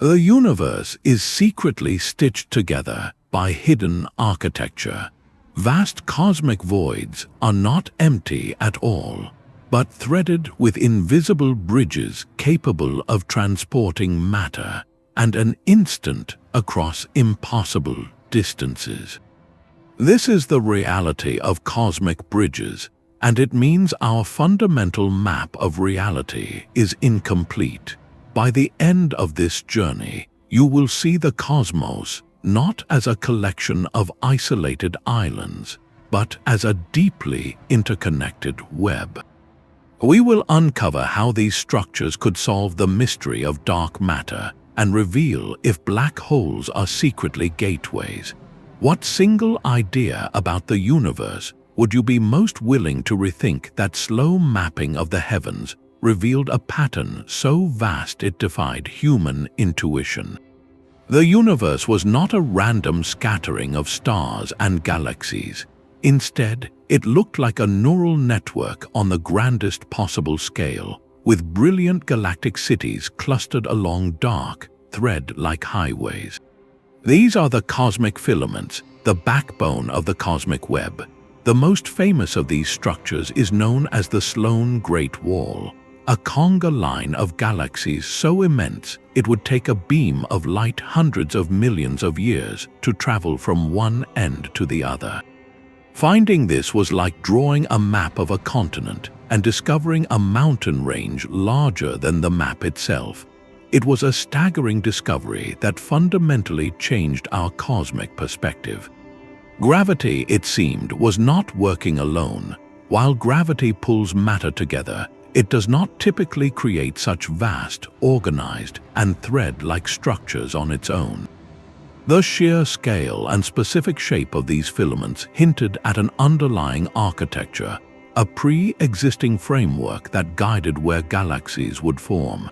The universe is secretly stitched together by hidden architecture. Vast cosmic voids are not empty at all, but threaded with invisible bridges capable of transporting matter and an instant across impossible distances. This is the reality of cosmic bridges, and it means our fundamental map of reality is incomplete. By the end of this journey, you will see the cosmos not as a collection of isolated islands, but as a deeply interconnected web. We will uncover how these structures could solve the mystery of dark matter and reveal if black holes are secretly gateways. What single idea about the universe would you be most willing to rethink that slow mapping of the heavens revealed a pattern so vast it defied human intuition? The universe was not a random scattering of stars and galaxies. Instead, it looked like a neural network on the grandest possible scale, with brilliant galactic cities clustered along dark, thread-like highways. These are the cosmic filaments, the backbone of the cosmic web. The most famous of these structures is known as the Sloan Great Wall, a conga line of galaxies so immense it would take a beam of light hundreds of millions of years to travel from one end to the other. Finding this was like drawing a map of a continent and discovering a mountain range larger than the map itself. It was a staggering discovery that fundamentally changed our cosmic perspective. Gravity, it seemed, was not working alone. While gravity pulls matter together, it does not typically create such vast, organized, and thread-like structures on its own. The sheer scale and specific shape of these filaments hinted at an underlying architecture, a pre-existing framework that guided where galaxies would form.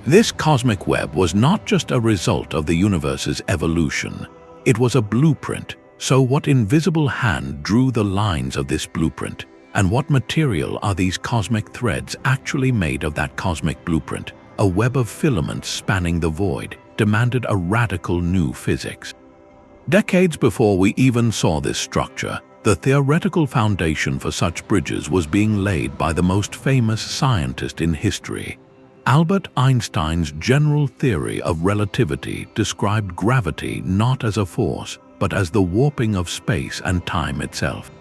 This cosmic web was not just a result of the universe's evolution. It was a blueprint. So what invisible hand drew the lines of this blueprint? And what material are these cosmic threads actually made of that cosmic blueprint? A web of filaments spanning the void demanded a radical new physics. Decades before we even saw this structure, the theoretical foundation for such bridges was being laid by the most famous scientist in history. Albert Einstein's general theory of relativity described gravity not as a force, but as the warping of space and time itself.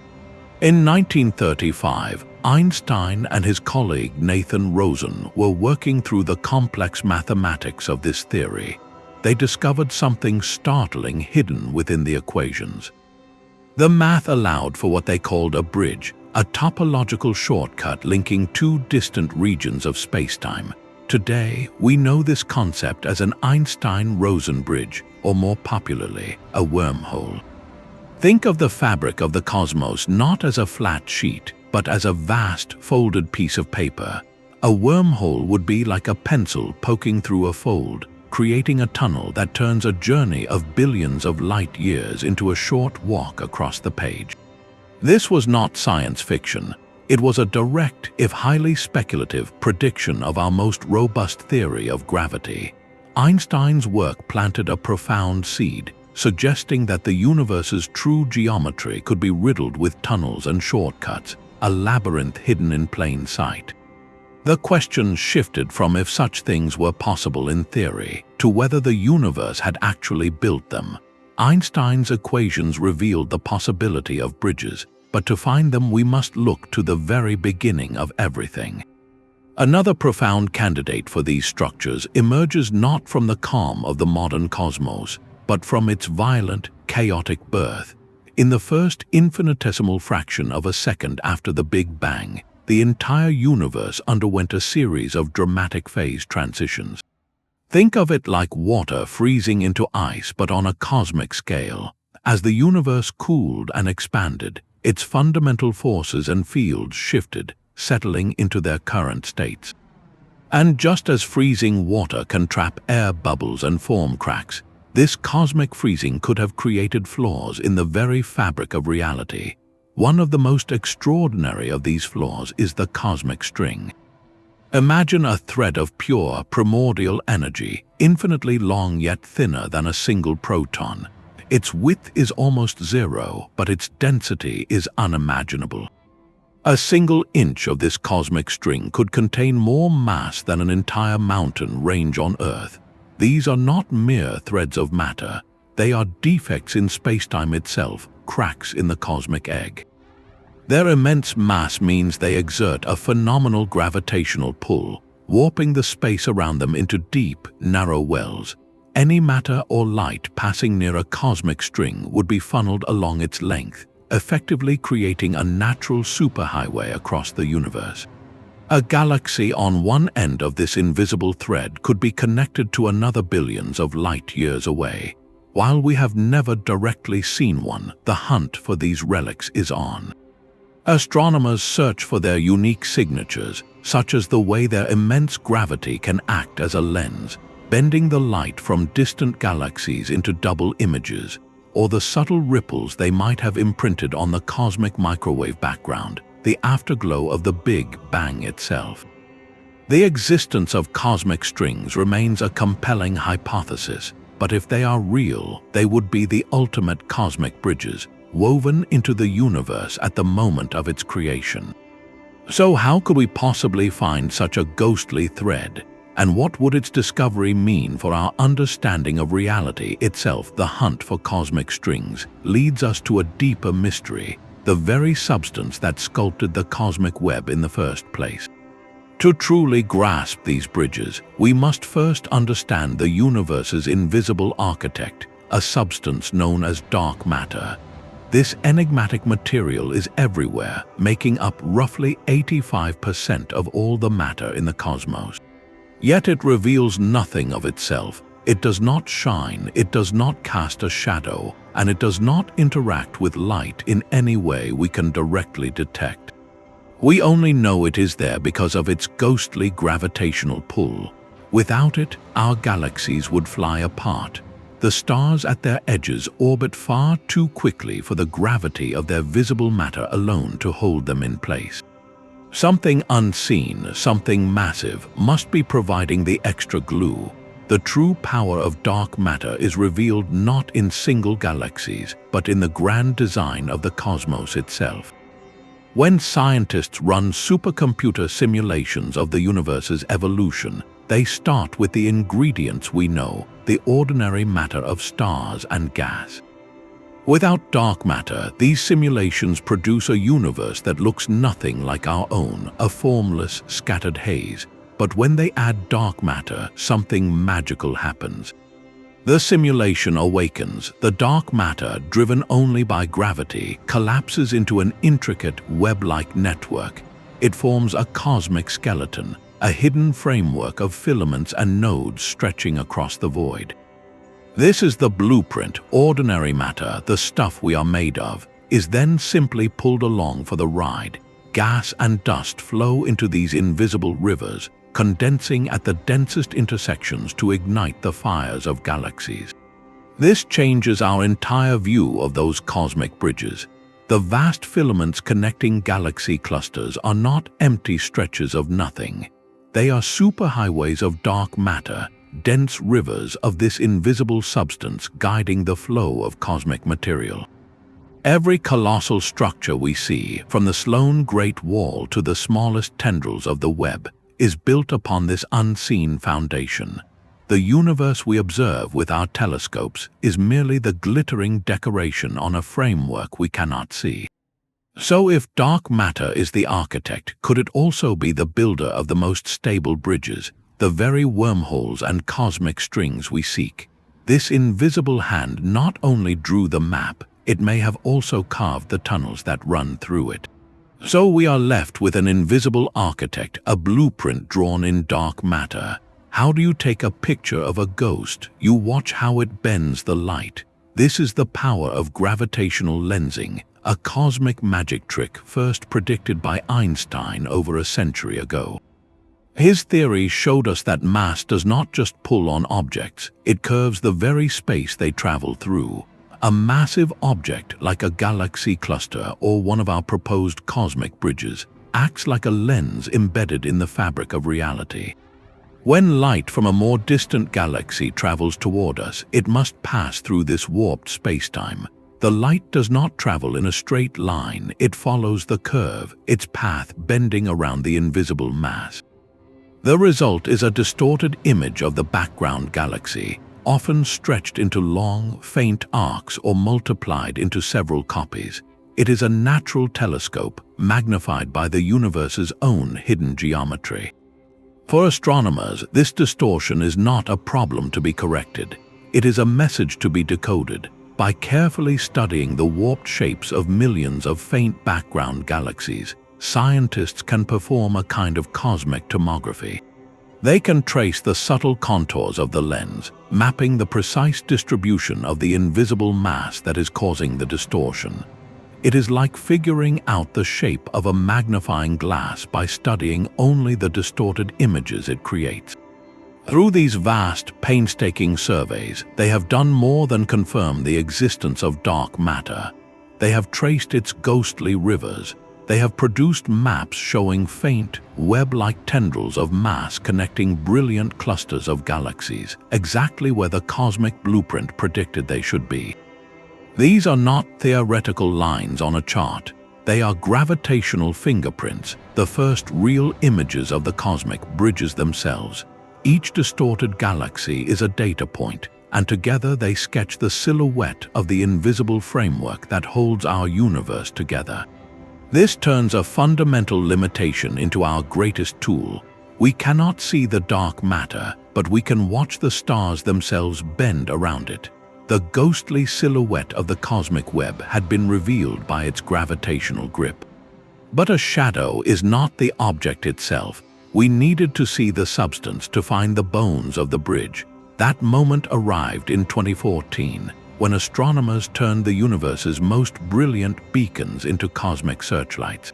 In 1935, Einstein and his colleague Nathan Rosen were working through the complex mathematics of this theory. They discovered something startling hidden within the equations. The math allowed for what they called a bridge, a topological shortcut linking two distant regions of spacetime. Today, we know this concept as an Einstein-Rosen bridge, or more popularly, a wormhole. Think of the fabric of the cosmos not as a flat sheet, but as a vast, folded piece of paper. A wormhole would be like a pencil poking through a fold, creating a tunnel that turns a journey of billions of light years into a short walk across the page. This was not science fiction. It was a direct, if highly speculative, prediction of our most robust theory of gravity. Einstein's work planted a profound seed, suggesting that the universe's true geometry could be riddled with tunnels and shortcuts, a labyrinth hidden in plain sight. The question shifted from if such things were possible in theory to whether the universe had actually built them. Einstein's equations revealed the possibility of bridges, but to find them we must look to the very beginning of everything. Another profound candidate for these structures emerges not from the calm of the modern cosmos, but from its violent, chaotic birth. In the first infinitesimal fraction of a second after the Big Bang, the entire universe underwent a series of dramatic phase transitions. Think of it like water freezing into ice but on a cosmic scale. As the universe cooled and expanded, its fundamental forces and fields shifted, settling into their current states. And just as freezing water can trap air bubbles and form cracks, this cosmic freezing could have created flaws in the very fabric of reality. One of the most extraordinary of these flaws is the cosmic string. Imagine a thread of pure primordial energy, infinitely long yet thinner than a single proton. Its width is almost zero, but its density is unimaginable. A single inch of this cosmic string could contain more mass than an entire mountain range on Earth. These are not mere threads of matter. They are defects in spacetime itself, cracks in the cosmic egg. Their immense mass means they exert a phenomenal gravitational pull, warping the space around them into deep, narrow wells. Any matter or light passing near a cosmic string would be funneled along its length, effectively creating a natural superhighway across the universe. A galaxy on one end of this invisible thread could be connected to another billions of light years away. While we have never directly seen one, the hunt for these relics is on. Astronomers search for their unique signatures, such as the way their immense gravity can act as a lens, bending the light from distant galaxies into double images, or the subtle ripples they might have imprinted on the cosmic microwave background, the afterglow of the Big Bang itself. The existence of cosmic strings remains a compelling hypothesis, but if they are real, they would be the ultimate cosmic bridges, woven into the universe at the moment of its creation. So how could we possibly find such a ghostly thread? And what would its discovery mean for our understanding of reality itself? The hunt for cosmic strings leads us to a deeper mystery, the very substance that sculpted the cosmic web in the first place. To truly grasp these bridges, we must first understand the universe's invisible architect, a substance known as dark matter. This enigmatic material is everywhere, making up roughly 85% of all the matter in the cosmos. Yet it reveals nothing of itself. It does not shine, it does not cast a shadow, and it does not interact with light in any way we can directly detect. We only know it is there because of its ghostly gravitational pull. Without it, our galaxies would fly apart. The stars at their edges orbit far too quickly for the gravity of their visible matter alone to hold them in place. Something unseen, something massive, must be providing the extra glue. The true power of dark matter is revealed not in single galaxies, but in the grand design of the cosmos itself. When scientists run supercomputer simulations of the universe's evolution, they start with the ingredients we know, the ordinary matter of stars and gas. Without dark matter, these simulations produce a universe that looks nothing like our own, a formless, scattered haze. But when they add dark matter, something magical happens. The simulation awakens. The dark matter, driven only by gravity, collapses into an intricate, web-like network. It forms a cosmic skeleton, a hidden framework of filaments and nodes stretching across the void. This is the blueprint. Ordinary matter, the stuff we are made of, is then simply pulled along for the ride. Gas and dust flow into these invisible rivers, condensing at the densest intersections to ignite the fires of galaxies. This changes our entire view of those cosmic bridges. The vast filaments connecting galaxy clusters are not empty stretches of nothing. They are superhighways of dark matter, dense rivers of this invisible substance guiding the flow of cosmic material. Every colossal structure we see, from the Sloan Great Wall to the smallest tendrils of the Webb, is built upon this unseen foundation. The universe we observe with our telescopes is merely the glittering decoration on a framework we cannot see. So if dark matter is the architect, could it also be the builder of the most stable bridges, the very wormholes and cosmic strings we seek? This invisible hand not only drew the map, it may have also carved the tunnels that run through it. So we are left with an invisible architect, a blueprint drawn in dark matter. How do you take a picture of a ghost? You watch how it bends the light. This is the power of gravitational lensing, a cosmic magic trick first predicted by Einstein over a century ago. His theory showed us that mass does not just pull on objects, it curves the very space they travel through. A massive object like a galaxy cluster or one of our proposed cosmic bridges acts like a lens embedded in the fabric of reality. When light from a more distant galaxy travels toward us, it must pass through this warped spacetime. The light does not travel in a straight line, it follows the curve, its path bending around the invisible mass. The result is a distorted image of the background galaxy, often stretched into long, faint arcs or multiplied into several copies. It is a natural telescope, magnified by the universe's own hidden geometry. For astronomers, this distortion is not a problem to be corrected. It is a message to be decoded. By carefully studying the warped shapes of millions of faint background galaxies, scientists can perform a kind of cosmic tomography. They can trace the subtle contours of the lens, mapping the precise distribution of the invisible mass that is causing the distortion. It is like figuring out the shape of a magnifying glass by studying only the distorted images it creates. Through these vast, painstaking surveys, they have done more than confirm the existence of dark matter. They have traced its ghostly rivers. They have produced maps showing faint, web-like tendrils of mass connecting brilliant clusters of galaxies, exactly where the cosmic blueprint predicted they should be. These are not theoretical lines on a chart. They are gravitational fingerprints, the first real images of the cosmic bridges themselves. Each distorted galaxy is a data point, and together they sketch the silhouette of the invisible framework that holds our universe together. This turns a fundamental limitation into our greatest tool. We cannot see the dark matter, but we can watch the stars themselves bend around it. The ghostly silhouette of the cosmic web had been revealed by its gravitational grip. But a shadow is not the object itself. We needed to see the substance to find the bones of the bridge. That moment arrived in 2014, when astronomers turned the universe's most brilliant beacons into cosmic searchlights.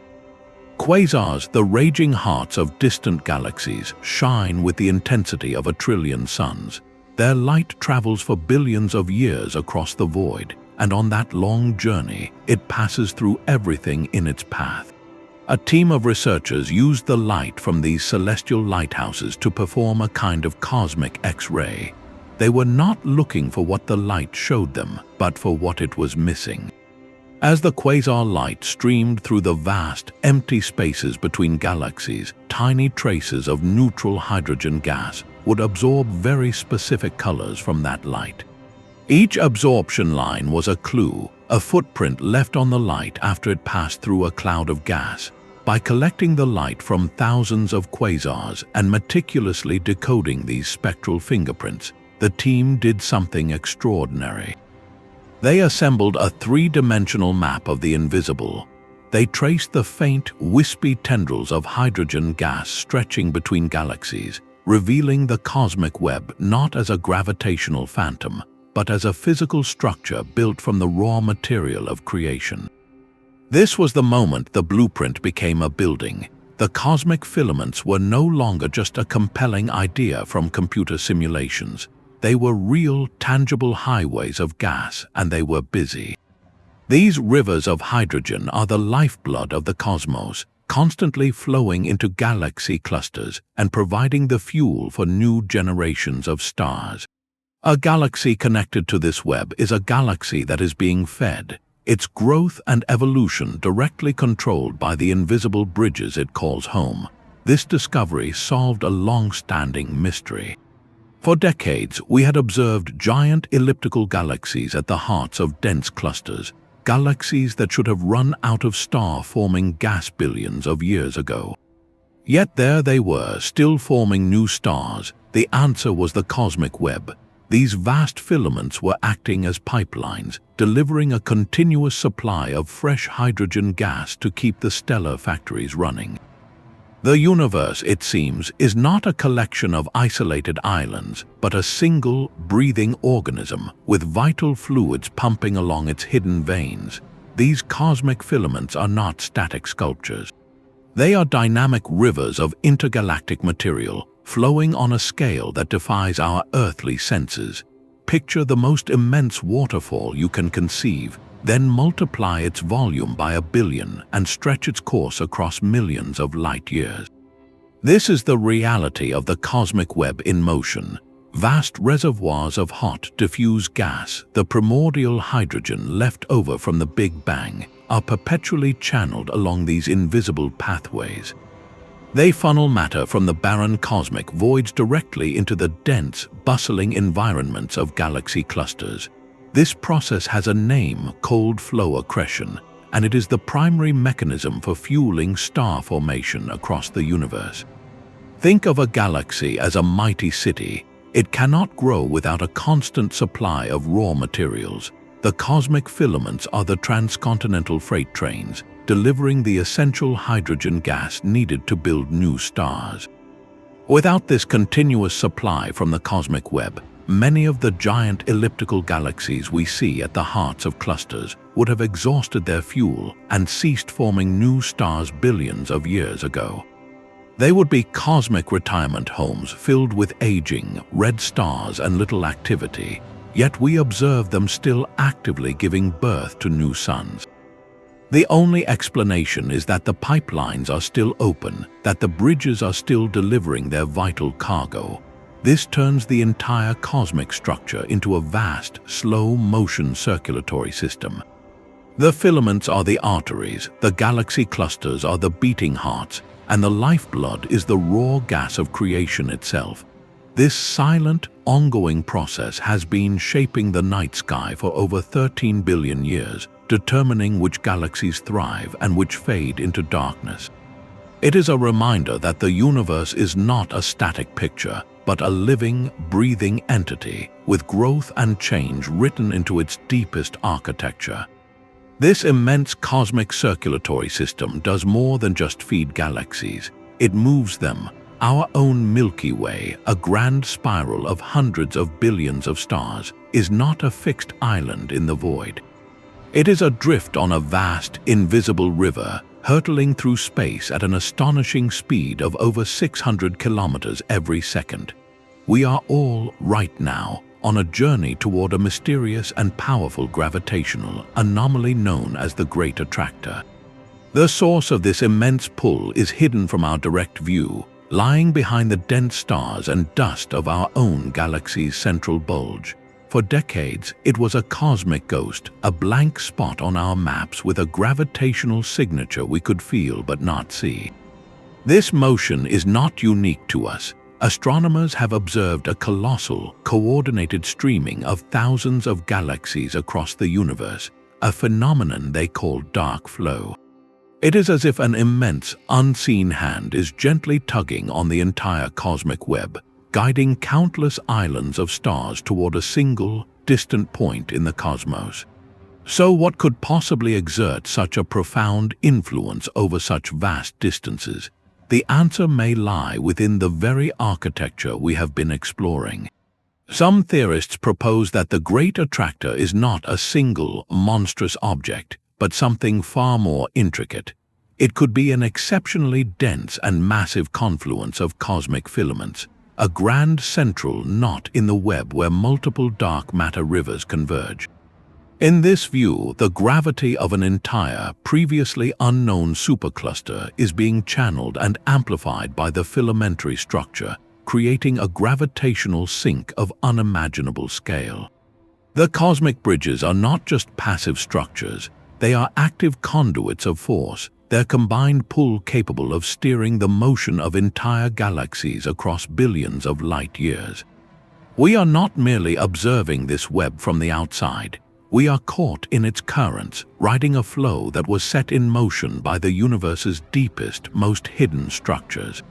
Quasars, the raging hearts of distant galaxies, shine with the intensity of 1 trillion suns. Their light travels for billions of years across the void, and on that long journey, it passes through everything in its path. A team of researchers used the light from these celestial lighthouses to perform a kind of cosmic X-ray. They were not looking for what the light showed them, but for what it was missing. As the quasar light streamed through the vast, empty spaces between galaxies, tiny traces of neutral hydrogen gas would absorb very specific colors from that light. Each absorption line was a clue, a footprint left on the light after it passed through a cloud of gas. By collecting the light from thousands of quasars and meticulously decoding these spectral fingerprints, the team did something extraordinary. They assembled a three-dimensional map of the invisible. They traced the faint, wispy tendrils of hydrogen gas stretching between galaxies, revealing the cosmic web not as a gravitational phantom, but as a physical structure built from the raw material of creation. This was the moment the blueprint became a building. The cosmic filaments were no longer just a compelling idea from computer simulations. They were real, tangible highways of gas, and they were busy. These rivers of hydrogen are the lifeblood of the cosmos, constantly flowing into galaxy clusters and providing the fuel for new generations of stars. A galaxy connected to this web is a galaxy that is being fed, its growth and evolution directly controlled by the invisible bridges it calls home. This discovery solved a long-standing mystery. For decades, we had observed giant elliptical galaxies at the hearts of dense clusters, galaxies that should have run out of star-forming gas billions of years ago. Yet there they were, still forming new stars. The answer was the cosmic web. These vast filaments were acting as pipelines, delivering a continuous supply of fresh hydrogen gas to keep the stellar factories running. The universe, it seems, is not a collection of isolated islands, but a single, breathing organism with vital fluids pumping along its hidden veins. These cosmic filaments are not static sculptures. They are dynamic rivers of intergalactic material, flowing on a scale that defies our earthly senses. Picture the most immense waterfall you can conceive, then multiply its volume by 1 billion and stretch its course across millions of light years. This is the reality of the cosmic web in motion. Vast reservoirs of hot, diffuse gas, the primordial hydrogen left over from the Big Bang, are perpetually channeled along these invisible pathways. They funnel matter from the barren cosmic voids directly into the dense, bustling environments of galaxy clusters. This process has a name: cold flow accretion, and it is the primary mechanism for fueling star formation across the universe. Think of a galaxy as a mighty city. It cannot grow without a constant supply of raw materials. The cosmic filaments are the transcontinental freight trains, delivering the essential hydrogen gas needed to build new stars. Without this continuous supply from the cosmic web, many of the giant elliptical galaxies we see at the hearts of clusters would have exhausted their fuel and ceased forming new stars billions of years ago. They would be cosmic retirement homes filled with aging, red stars and little activity, yet we observe them still actively giving birth to new suns. The only explanation is that the pipelines are still open, that the bridges are still delivering their vital cargo. This turns the entire cosmic structure into a vast, slow-motion circulatory system. The filaments are the arteries, the galaxy clusters are the beating hearts, and the lifeblood is the raw gas of creation itself. This silent, ongoing process has been shaping the night sky for over 13 billion years, determining which galaxies thrive and which fade into darkness. It is a reminder that the universe is not a static picture, but a living, breathing entity with growth and change written into its deepest architecture. This immense cosmic circulatory system does more than just feed galaxies. It moves them. Our own Milky Way, a grand spiral of hundreds of billions of stars, is not a fixed island in the void. It is adrift on a vast, invisible river, hurtling through space at an astonishing speed of over 600 kilometers every second. We are all, right now, on a journey toward a mysterious and powerful gravitational anomaly known as the Great Attractor. The source of this immense pull is hidden from our direct view, lying behind the dense stars and dust of our own galaxy's central bulge. For decades, it was a cosmic ghost, a blank spot on our maps with a gravitational signature we could feel but not see. This motion is not unique to us. Astronomers have observed a colossal, coordinated streaming of thousands of galaxies across the universe, a phenomenon they call dark flow. It is as if an immense, unseen hand is gently tugging on the entire cosmic web, guiding countless islands of stars toward a single, distant point in the cosmos. So what could possibly exert such a profound influence over such vast distances? The answer may lie within the very architecture we have been exploring. Some theorists propose that the Great Attractor is not a single, monstrous object, but something far more intricate. It could be an exceptionally dense and massive confluence of cosmic filaments, a grand central knot in the web where multiple dark matter rivers converge. In this view, the gravity of an entire, previously unknown supercluster is being channeled and amplified by the filamentary structure, creating a gravitational sink of unimaginable scale. The cosmic bridges are not just passive structures, they are active conduits of force, their combined pull capable of steering the motion of entire galaxies across billions of light years. We are not merely observing this web from the outside. We are caught in its currents, riding a flow that was set in motion by the universe's deepest, most hidden structures.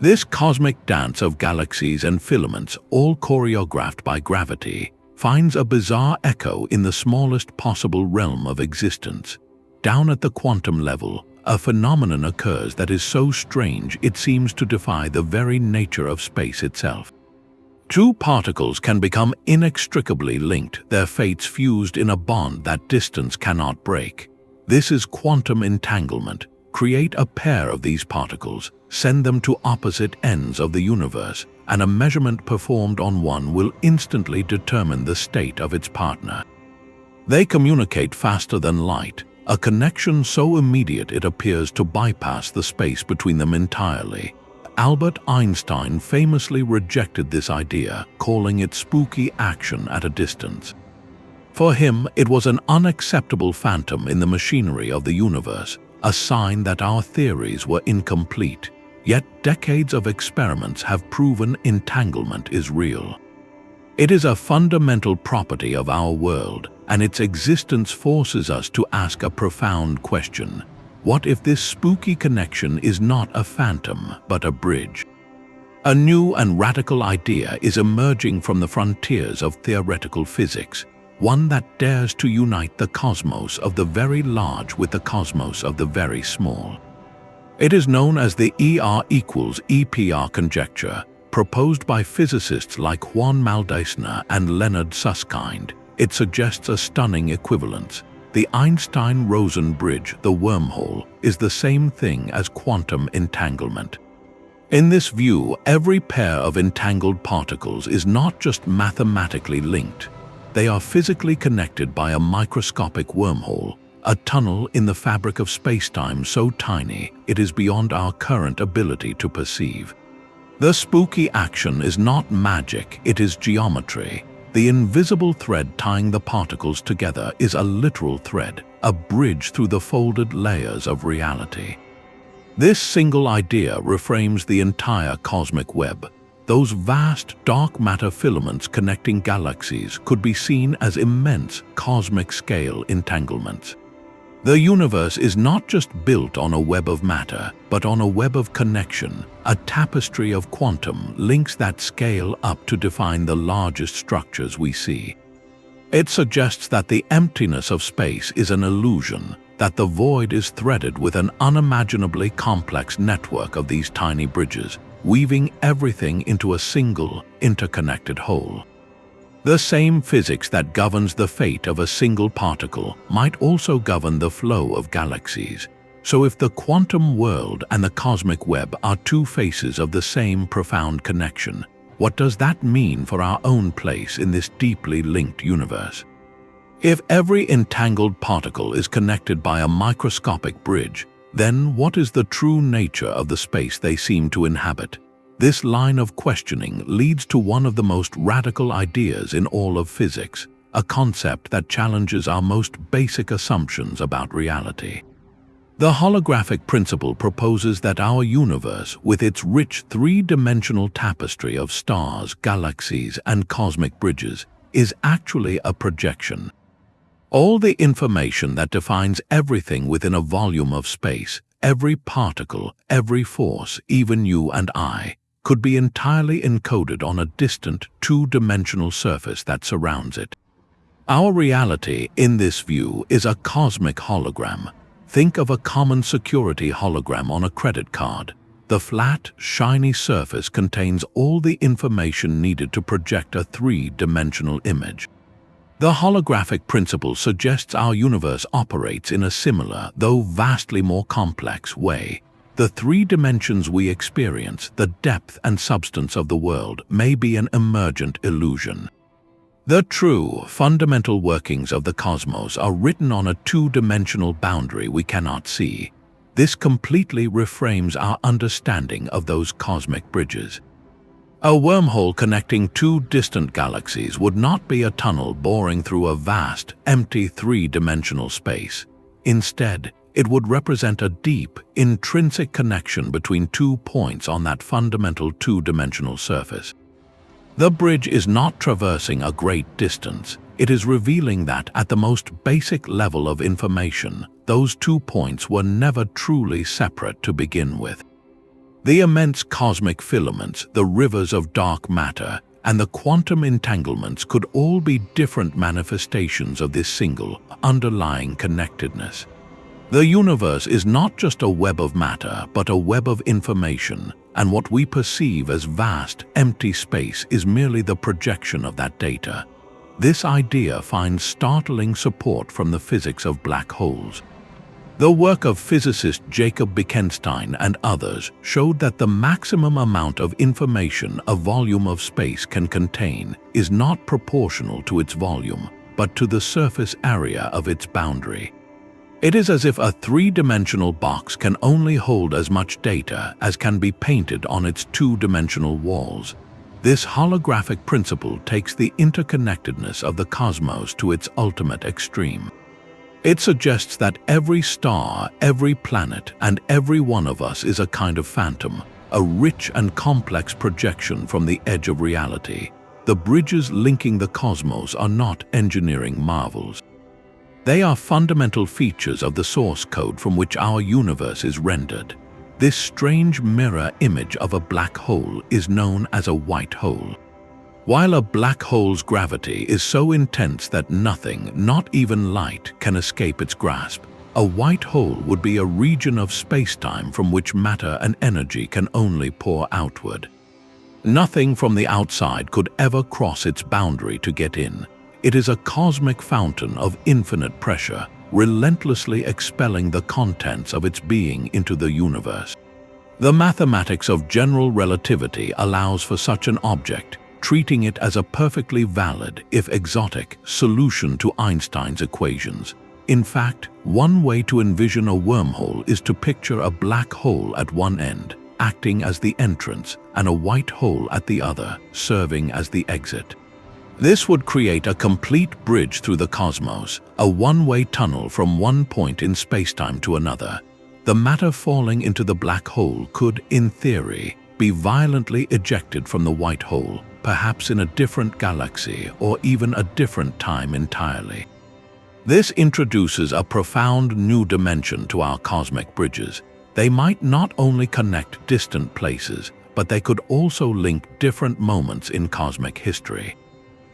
This cosmic dance of galaxies and filaments, all choreographed by gravity, finds a bizarre echo in the smallest possible realm of existence. Down at the quantum level, a phenomenon occurs that is so strange it seems to defy the very nature of space itself. Two particles can become inextricably linked, their fates fused in a bond that distance cannot break. This is quantum entanglement. Create a pair of these particles, send them to opposite ends of the universe, and a measurement performed on one will instantly determine the state of its partner. They communicate faster than light, a connection so immediate it appears to bypass the space between them entirely. Albert Einstein famously rejected this idea, calling it spooky action at a distance. For him, it was an unacceptable phantom in the machinery of the universe, a sign that our theories were incomplete. Yet decades of experiments have proven entanglement is real. It is a fundamental property of our world, and its existence forces us to ask a profound question. What if this spooky connection is not a phantom, but a bridge? A new and radical idea is emerging from the frontiers of theoretical physics, one that dares to unite the cosmos of the very large with the cosmos of the very small. It is known as the ER=EPR conjecture, proposed by physicists like Juan Maldacena and Leonard Susskind. It suggests a stunning equivalence. The Einstein-Rosen bridge, the wormhole, is the same thing as quantum entanglement. In this view, every pair of entangled particles is not just mathematically linked. They are physically connected by a microscopic wormhole, a tunnel in the fabric of spacetime so tiny it is beyond our current ability to perceive. The spooky action is not magic, it is geometry. The invisible thread tying the particles together is a literal thread, a bridge through the folded layers of reality. This single idea reframes the entire cosmic web. Those vast dark matter filaments connecting galaxies could be seen as immense cosmic-scale entanglements. The universe is not just built on a web of matter, but on a web of connection, a tapestry of quantum links that scale up to define the largest structures we see. It suggests that the emptiness of space is an illusion, that the void is threaded with an unimaginably complex network of these tiny bridges, weaving everything into a single, interconnected whole. The same physics that governs the fate of a single particle might also govern the flow of galaxies. So if the quantum world and the cosmic web are two faces of the same profound connection, what does that mean for our own place in this deeply linked universe? If every entangled particle is connected by a microscopic bridge, then what is the true nature of the space they seem to inhabit? This line of questioning leads to one of the most radical ideas in all of physics, a concept that challenges our most basic assumptions about reality. The holographic principle proposes that our universe, with its rich three-dimensional tapestry of stars, galaxies, and cosmic bridges, is actually a projection. All the information that defines everything within a volume of space, every particle, every force, even you and I, could be entirely encoded on a distant, two-dimensional surface that surrounds it. Our reality, in this view, is a cosmic hologram. Think of a common security hologram on a credit card. The flat, shiny surface contains all the information needed to project a three-dimensional image. The holographic principle suggests our universe operates in a similar, though vastly more complex, way. The three dimensions we experience, the depth and substance of the world, may be an emergent illusion. The true, fundamental workings of the cosmos are written on a two-dimensional boundary we cannot see. This completely reframes our understanding of those cosmic bridges. A wormhole connecting two distant galaxies would not be a tunnel boring through a vast, empty three-dimensional space. Instead, it would represent a deep, intrinsic connection between 2 points on that fundamental two-dimensional surface. The bridge is not traversing a great distance. It is revealing that at the most basic level of information, those 2 points were never truly separate to begin with. The immense cosmic filaments, the rivers of dark matter, and the quantum entanglements could all be different manifestations of this single, underlying connectedness. The universe is not just a web of matter, but a web of information, and what we perceive as vast, empty space is merely the projection of that data. This idea finds startling support from the physics of black holes. The work of physicist Jacob Bekenstein and others showed that the maximum amount of information a volume of space can contain is not proportional to its volume, but to the surface area of its boundary. It is as if a three-dimensional box can only hold as much data as can be painted on its two-dimensional walls. This holographic principle takes the interconnectedness of the cosmos to its ultimate extreme. It suggests that every star, every planet, and every one of us is a kind of phantom, a rich and complex projection from the edge of reality. The bridges linking the cosmos are not engineering marvels. They are fundamental features of the source code from which our universe is rendered. This strange mirror image of a black hole is known as a white hole. While a black hole's gravity is so intense that nothing, not even light, can escape its grasp, a white hole would be a region of space-time from which matter and energy can only pour outward. Nothing from the outside could ever cross its boundary to get in. It is a cosmic fountain of infinite pressure, relentlessly expelling the contents of its being into the universe. The mathematics of general relativity allows for such an object, treating it as a perfectly valid, if exotic, solution to Einstein's equations. In fact, one way to envision a wormhole is to picture a black hole at one end, acting as the entrance, and a white hole at the other, serving as the exit. This would create a complete bridge through the cosmos, a one-way tunnel from one point in spacetime to another. The matter falling into the black hole could, in theory, be violently ejected from the white hole, perhaps in a different galaxy or even a different time entirely. This introduces a profound new dimension to our cosmic bridges. They might not only connect distant places, but they could also link different moments in cosmic history.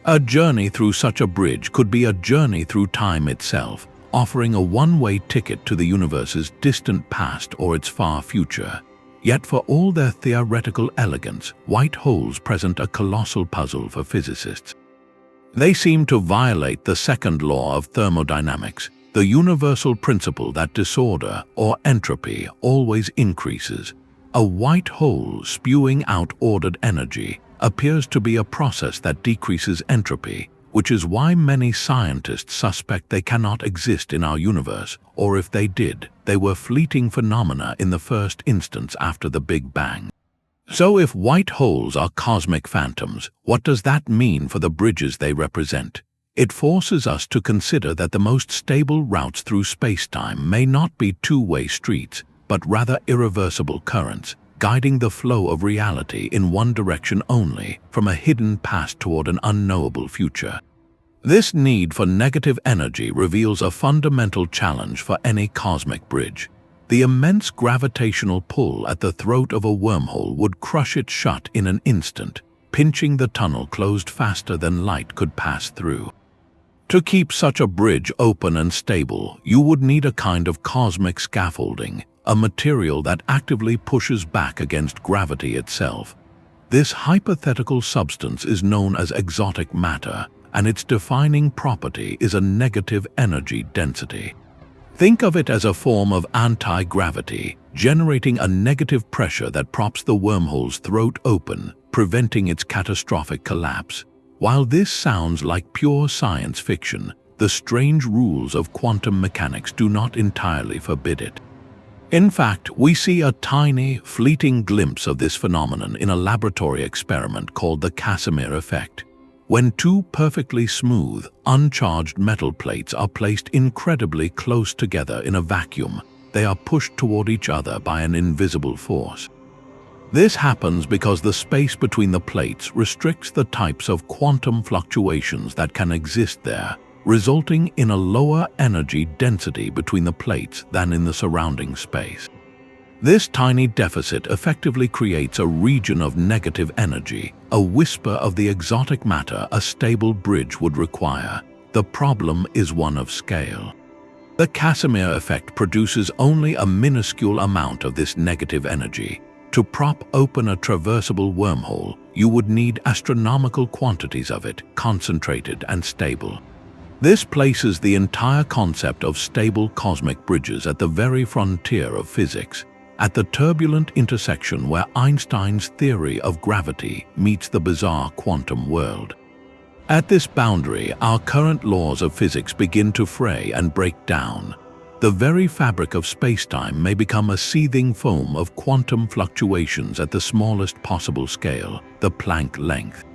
A journey through such a bridge could be a journey through time itself, offering a one-way ticket to the universe's distant past or its far future. Yet for all their theoretical elegance, white holes present a colossal puzzle for physicists. They seem to violate the second law of thermodynamics, the universal principle that disorder, or entropy, always increases. A white hole spewing out ordered energy appears to be a process that decreases entropy, which is why many scientists suspect they cannot exist in our universe, or if they did, they were fleeting phenomena in the first instance after the Big Bang. So if white holes are cosmic phantoms, what does that mean for the bridges they represent? It forces us to consider that the most stable routes through spacetime may not be two-way streets, but rather irreversible currents, guiding the flow of reality in one direction only, from a hidden past toward an unknowable future. This need for negative energy reveals a fundamental challenge for any cosmic bridge. The immense gravitational pull at the throat of a wormhole would crush it shut in an instant, pinching the tunnel closed faster than light could pass through. To keep such a bridge open and stable, you would need a kind of cosmic scaffolding, a material that actively pushes back against gravity itself. This hypothetical substance is known as exotic matter, and its defining property is a negative energy density. Think of it as a form of anti-gravity, generating a negative pressure that props the wormhole's throat open, preventing its catastrophic collapse. While this sounds like pure science fiction, the strange rules of quantum mechanics do not entirely forbid it. In fact, we see a tiny, fleeting glimpse of this phenomenon in a laboratory experiment called the Casimir effect. When two perfectly smooth, uncharged metal plates are placed incredibly close together in a vacuum, they are pushed toward each other by an invisible force. This happens because the space between the plates restricts the types of quantum fluctuations that can exist there, resulting in a lower energy density between the plates than in the surrounding space. This tiny deficit effectively creates a region of negative energy, a whisper of the exotic matter a stable bridge would require. The problem is one of scale. The Casimir effect produces only a minuscule amount of this negative energy. To prop open a traversable wormhole, you would need astronomical quantities of it, concentrated and stable. This places the entire concept of stable cosmic bridges at the very frontier of physics, at the turbulent intersection where Einstein's theory of gravity meets the bizarre quantum world. At this boundary, our current laws of physics begin to fray and break down. The very fabric of spacetime may become a seething foam of quantum fluctuations at the smallest possible scale, the Planck length.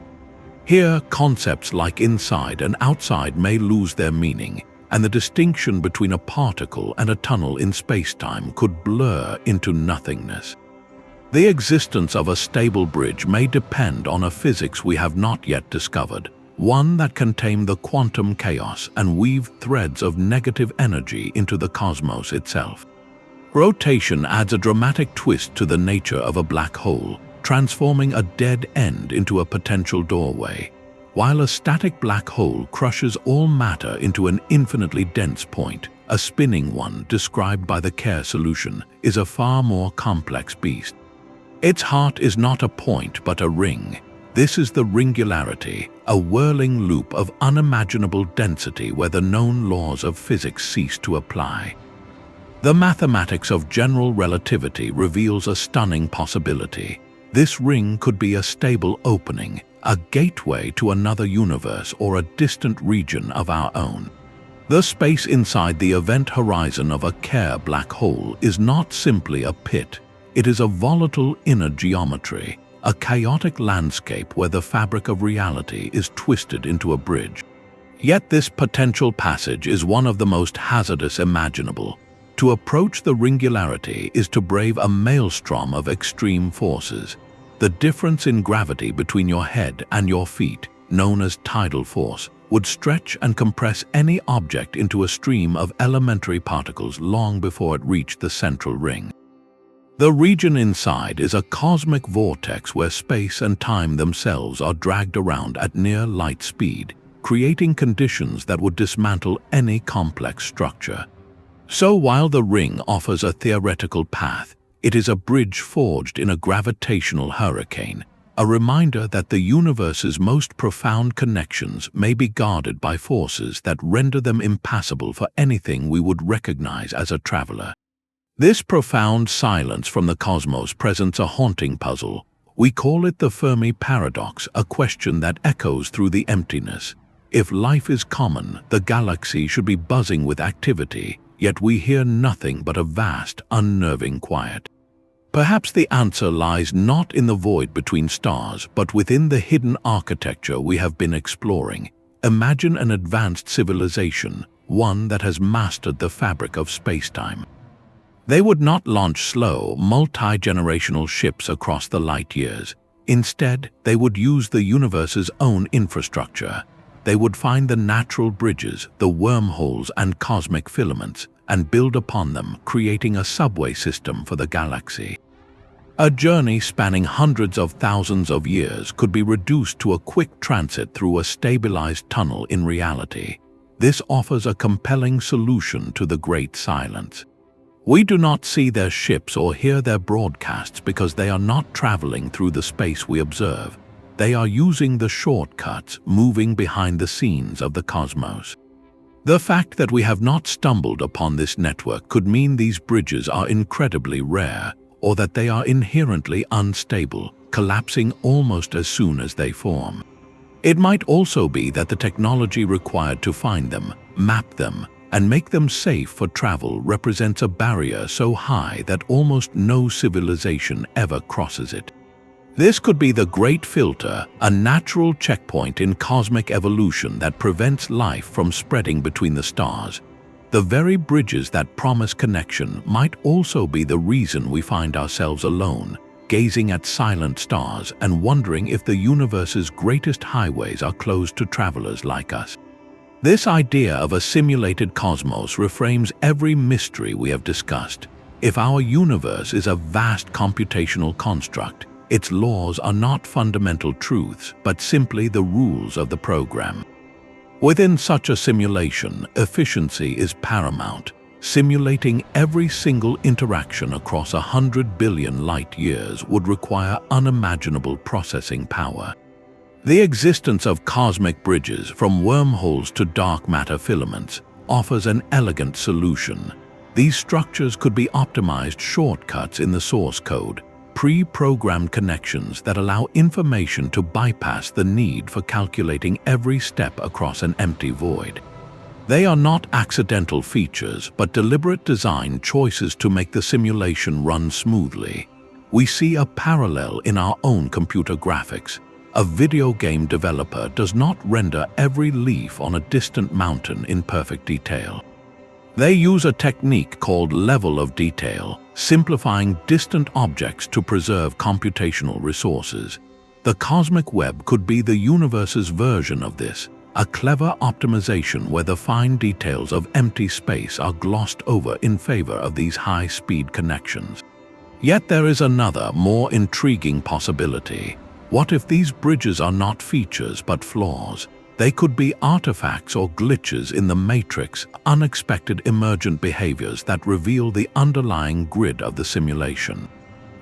Here, concepts like inside and outside may lose their meaning, and the distinction between a particle and a tunnel in spacetime could blur into nothingness. The existence of a stable bridge may depend on a physics we have not yet discovered, one that can tame the quantum chaos and weave threads of negative energy into the cosmos itself. Rotation adds a dramatic twist to the nature of a black hole, transforming a dead end into a potential doorway, while a static black hole crushes all matter into an infinitely dense point. A spinning one, described by the Kerr solution, is a far more complex beast. Its heart is not a point but a ring. This is the ringularity, a whirling loop of unimaginable density where the known laws of physics cease to apply. The mathematics of general relativity reveals a stunning possibility. This ring could be a stable opening, a gateway to another universe or a distant region of our own. The space inside the event horizon of a Kerr black hole is not simply a pit. It is a volatile inner geometry, a chaotic landscape where the fabric of reality is twisted into a bridge. Yet this potential passage is one of the most hazardous imaginable. To approach the ringularity is to brave a maelstrom of extreme forces. The difference in gravity between your head and your feet, known as tidal force, would stretch and compress any object into a stream of elementary particles long before it reached the central ring. The region inside is a cosmic vortex where space and time themselves are dragged around at near light speed, creating conditions that would dismantle any complex structure. So while the ring offers a theoretical path, it is a bridge forged in a gravitational hurricane, a reminder that the universe's most profound connections may be guarded by forces that render them impassable for anything we would recognize as a traveler. This profound silence from the cosmos presents a haunting puzzle. We call it the Fermi paradox, a question that echoes through the emptiness. If life is common, the galaxy should be buzzing with activity, yet we hear nothing but a vast, unnerving quiet. Perhaps the answer lies not in the void between stars, but within the hidden architecture we have been exploring. Imagine an advanced civilization, one that has mastered the fabric of spacetime. They would not launch slow, multi-generational ships across the light years. Instead, they would use the universe's own infrastructure. They would find the natural bridges, the wormholes and cosmic filaments, and build upon them, creating a subway system for the galaxy. A journey spanning hundreds of thousands of years could be reduced to a quick transit through a stabilized tunnel in reality. This offers a compelling solution to the great silence. We do not see their ships or hear their broadcasts because they are not traveling through the space we observe. They are using the shortcuts, moving behind the scenes of the cosmos. The fact that we have not stumbled upon this network could mean these bridges are incredibly rare, or that they are inherently unstable, collapsing almost as soon as they form. It might also be that the technology required to find them, map them, and make them safe for travel represents a barrier so high that almost no civilization ever crosses it. This could be the great filter, a natural checkpoint in cosmic evolution that prevents life from spreading between the stars. The very bridges that promise connection might also be the reason we find ourselves alone, gazing at silent stars and wondering if the universe's greatest highways are closed to travelers like us. This idea of a simulated cosmos reframes every mystery we have discussed. If our universe is a vast computational construct, its laws are not fundamental truths, but simply the rules of the program. Within such a simulation, efficiency is paramount. Simulating every single interaction across 100 billion light years would require unimaginable processing power. The existence of cosmic bridges, from wormholes to dark matter filaments, offers an elegant solution. These structures could be optimized shortcuts in the source code, pre-programmed connections that allow information to bypass the need for calculating every step across an empty void. They are not accidental features, but deliberate design choices to make the simulation run smoothly. We see a parallel in our own computer graphics. A video game developer does not render every leaf on a distant mountain in perfect detail. They use a technique called level of detail, simplifying distant objects to preserve computational resources. The cosmic web could be the universe's version of this, a clever optimization where the fine details of empty space are glossed over in favor of these high-speed connections. Yet there is another, more intriguing possibility. What if these bridges are not features but flaws? They could be artifacts or glitches in the matrix, unexpected emergent behaviors that reveal the underlying grid of the simulation.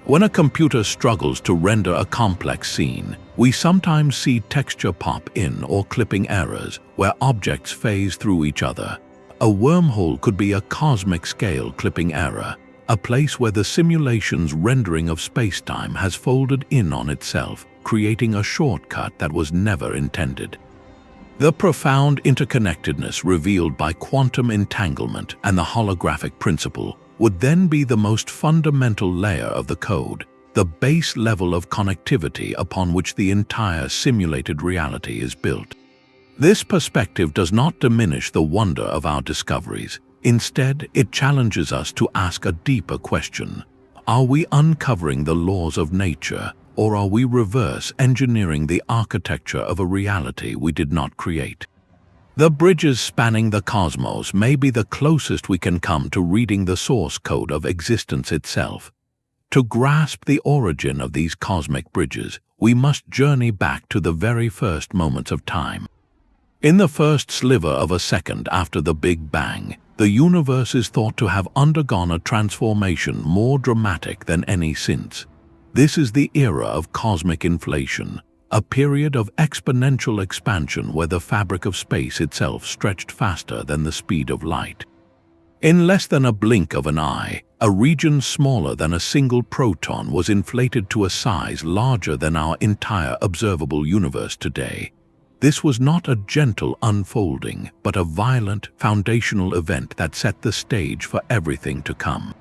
When a computer struggles to render a complex scene, we sometimes see texture pop in or clipping errors where objects phase through each other. A wormhole could be a cosmic scale clipping error, a place where the simulation's rendering of spacetime has folded in on itself, creating a shortcut that was never intended. The profound interconnectedness revealed by quantum entanglement and the holographic principle would then be the most fundamental layer of the code, the base level of connectivity upon which the entire simulated reality is built. This perspective does not diminish the wonder of our discoveries. Instead, it challenges us to ask a deeper question. Are we uncovering the laws of nature, or are we reverse engineering the architecture of a reality we did not create? The bridges spanning the cosmos may be the closest we can come to reading the source code of existence itself. To grasp the origin of these cosmic bridges, we must journey back to the very first moments of time. In the first sliver of a second after the Big Bang, the universe is thought to have undergone a transformation more dramatic than any since. This is the era of cosmic inflation, a period of exponential expansion where the fabric of space itself stretched faster than the speed of light. In less than a blink of an eye, a region smaller than a single proton was inflated to a size larger than our entire observable universe today. This was not a gentle unfolding, but a violent, foundational event that set the stage for everything to come.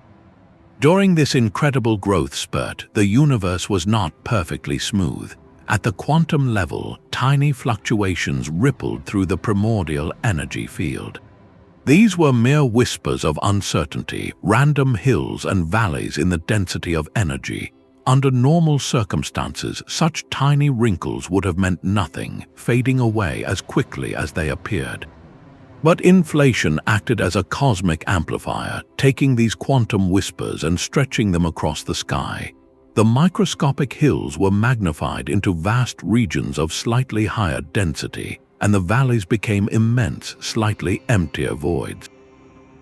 During this incredible growth spurt, the universe was not perfectly smooth. At the quantum level, tiny fluctuations rippled through the primordial energy field. These were mere whispers of uncertainty, random hills and valleys in the density of energy. Under normal circumstances, such tiny wrinkles would have meant nothing, fading away as quickly as they appeared. But inflation acted as a cosmic amplifier, taking these quantum whispers and stretching them across the sky. The microscopic hills were magnified into vast regions of slightly higher density, and the valleys became immense, slightly emptier voids.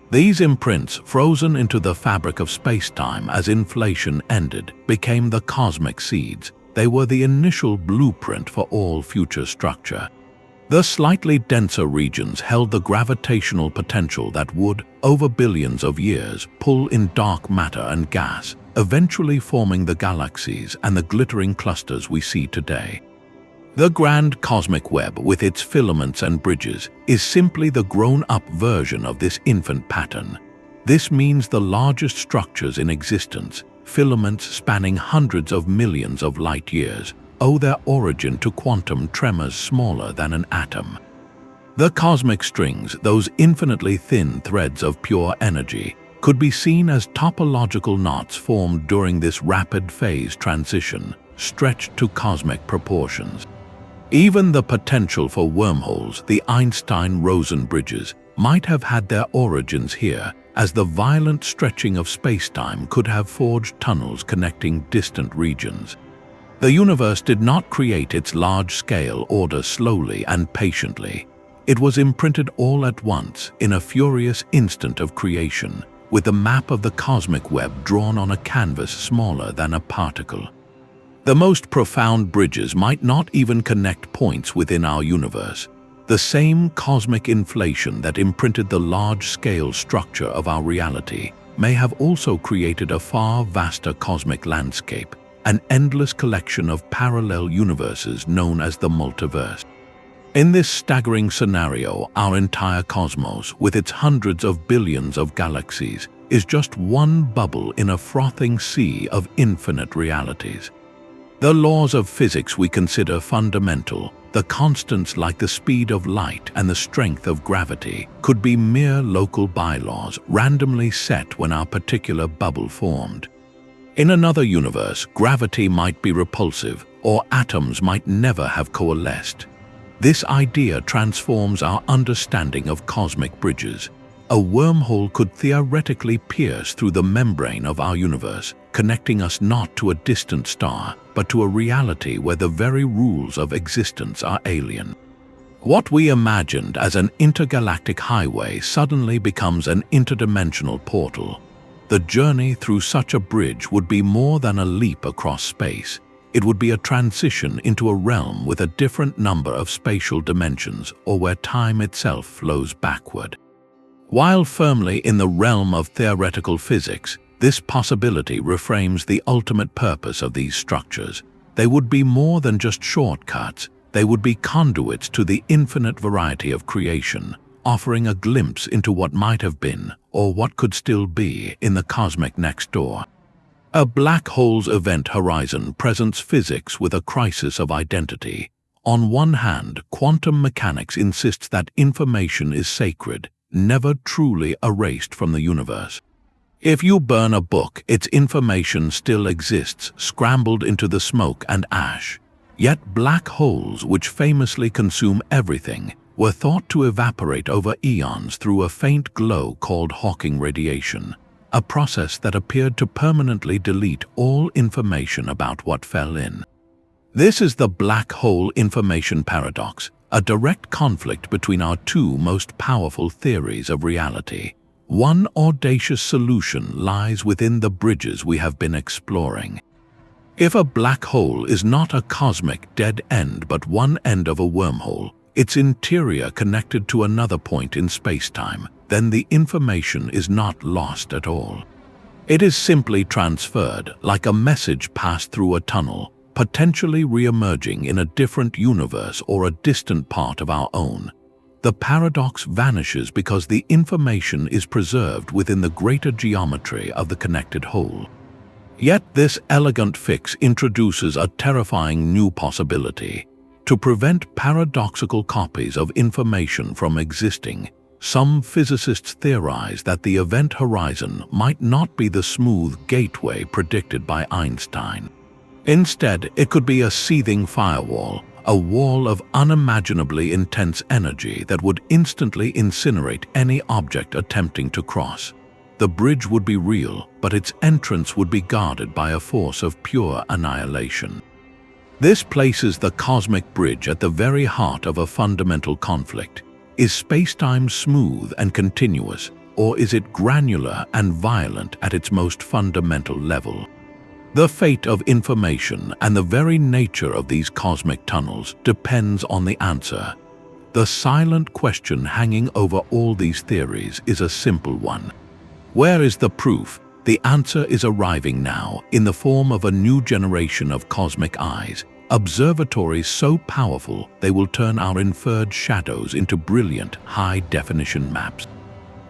These imprints, frozen into the fabric of spacetime as inflation ended, became the cosmic seeds. They were the initial blueprint for all future structure. The slightly denser regions held the gravitational potential that would, over billions of years, pull in dark matter and gas, eventually forming the galaxies and the glittering clusters we see today. The grand cosmic web, with its filaments and bridges, is simply the grown-up version of this infant pattern. This means the largest structures in existence, filaments spanning hundreds of millions of light years, owe their origin to quantum tremors smaller than an atom. The cosmic strings, those infinitely thin threads of pure energy, could be seen as topological knots formed during this rapid phase transition, stretched to cosmic proportions. Even the potential for wormholes, the Einstein-Rosen bridges, might have had their origins here, as the violent stretching of spacetime could have forged tunnels connecting distant regions. The universe did not create its large-scale order slowly and patiently. It was imprinted all at once, in a furious instant of creation, with the map of the cosmic web drawn on a canvas smaller than a particle. The most profound bridges might not even connect points within our universe. The same cosmic inflation that imprinted the large-scale structure of our reality may have also created a far vaster cosmic landscape, an endless collection of parallel universes known as the multiverse. In this staggering scenario, our entire cosmos, with its hundreds of billions of galaxies, is just one bubble in a frothing sea of infinite realities. The laws of physics we consider fundamental, the constants like the speed of light and the strength of gravity, could be mere local bylaws randomly set when our particular bubble formed. In another universe, gravity might be repulsive, or atoms might never have coalesced. This idea transforms our understanding of cosmic bridges. A wormhole could theoretically pierce through the membrane of our universe, connecting us not to a distant star, but to a reality where the very rules of existence are alien. What we imagined as an intergalactic highway suddenly becomes an interdimensional portal. The journey through such a bridge would be more than a leap across space. It would be a transition into a realm with a different number of spatial dimensions, or where time itself flows backward. While firmly in the realm of theoretical physics, this possibility reframes the ultimate purpose of these structures. They would be more than just shortcuts. They would be conduits to the infinite variety of creation, offering a glimpse into what might have been, or what could still be, in the cosmic next door. A black hole's event horizon presents physics with a crisis of identity. On one hand, quantum mechanics insists that information is sacred, never truly erased from the universe. If you burn a book, its information still exists, scrambled into the smoke and ash. Yet black holes, which famously consume everything, were thought to evaporate over eons through a faint glow called Hawking radiation, a process that appeared to permanently delete all information about what fell in. This is the black hole information paradox, a direct conflict between our two most powerful theories of reality. One audacious solution lies within the bridges we have been exploring. If a black hole is not a cosmic dead end but one end of a wormhole, its interior connected to another point in space-time, then the information is not lost at all. It is simply transferred, like a message passed through a tunnel, potentially re-emerging in a different universe or a distant part of our own. The paradox vanishes because the information is preserved within the greater geometry of the connected whole. Yet this elegant fix introduces a terrifying new possibility. To prevent paradoxical copies of information from existing, some physicists theorize that the event horizon might not be the smooth gateway predicted by Einstein. Instead, it could be a seething firewall, a wall of unimaginably intense energy that would instantly incinerate any object attempting to cross. The bridge would be real, but its entrance would be guarded by a force of pure annihilation. This places the cosmic bridge at the very heart of a fundamental conflict. Is space-time smooth and continuous, or is it granular and violent at its most fundamental level? The fate of information and the very nature of these cosmic tunnels depends on the answer. The silent question hanging over all these theories is a simple one. Where is the proof? The answer is arriving now in the form of a new generation of cosmic eyes, observatories so powerful they will turn our inferred shadows into brilliant, high-definition maps.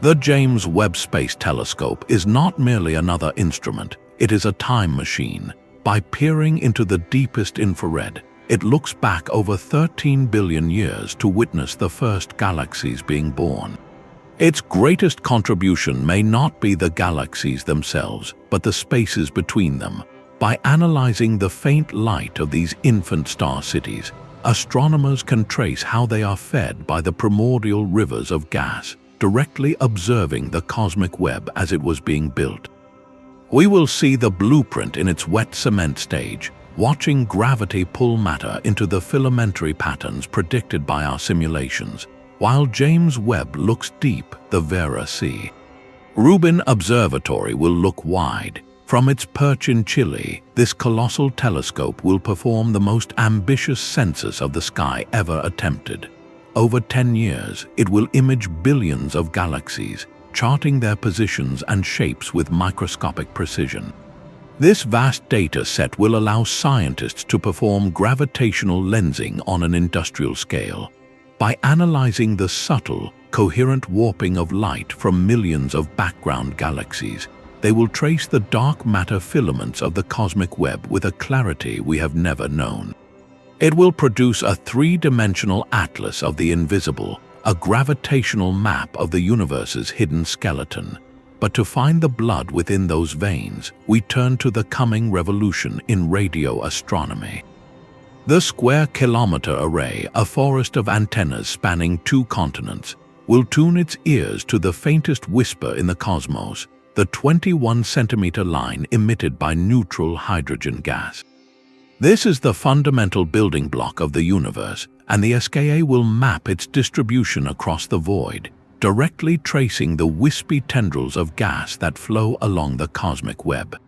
The James Webb Space Telescope is not merely another instrument. It is a time machine. By peering into the deepest infrared, it looks back over 13 billion years to witness the first galaxies being born. Its greatest contribution may not be the galaxies themselves, but the spaces between them. By analyzing the faint light of these infant star cities, astronomers can trace how they are fed by the primordial rivers of gas, directly observing the cosmic web as it was being built. We will see the blueprint in its wet cement stage, watching gravity pull matter into the filamentary patterns predicted by our simulations, while James Webb looks deep, the Vera Sea. Rubin Observatory will look wide. From its perch in Chile, this colossal telescope will perform the most ambitious census of the sky ever attempted. Over 10 years, it will image billions of galaxies, charting their positions and shapes with microscopic precision. This vast data set will allow scientists to perform gravitational lensing on an industrial scale. By analyzing the subtle, coherent warping of light from millions of background galaxies, they will trace the dark matter filaments of the cosmic web with a clarity we have never known. It will produce a three-dimensional atlas of the invisible, a gravitational map of the universe's hidden skeleton. But to find the blood within those veins, we turn to the coming revolution in radio astronomy. The Square Kilometer Array, a forest of antennas spanning 2 continents, will tune its ears to the faintest whisper in the cosmos, the 21-centimeter line emitted by neutral hydrogen gas. This is the fundamental building block of the universe, and the SKA will map its distribution across the void, directly tracing the wispy tendrils of gas that flow along the cosmic web.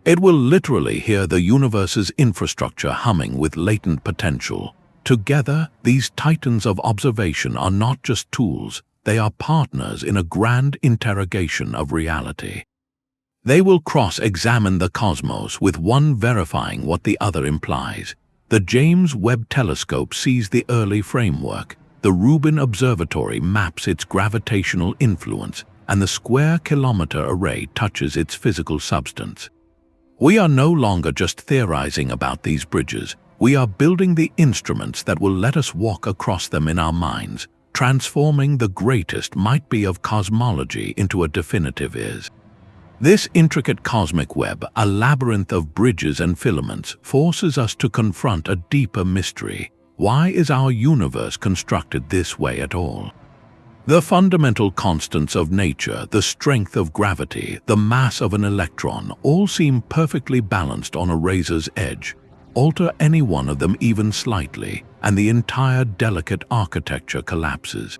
It will literally hear the universe's infrastructure humming with latent potential. Together, these titans of observation are not just tools, they are partners in a grand interrogation of reality. They will cross-examine the cosmos, with one verifying what the other implies. The James Webb Telescope sees the early framework, the Rubin Observatory maps its gravitational influence, and the Square Kilometer Array touches its physical substance. We are no longer just theorizing about these bridges, we are building the instruments that will let us walk across them in our minds, transforming the greatest might be of cosmology into a definitive is. This intricate cosmic web, a labyrinth of bridges and filaments, forces us to confront a deeper mystery. Why is our universe constructed this way at all? The fundamental constants of nature, the strength of gravity, the mass of an electron, all seem perfectly balanced on a razor's edge. Alter any one of them even slightly, and the entire delicate architecture collapses.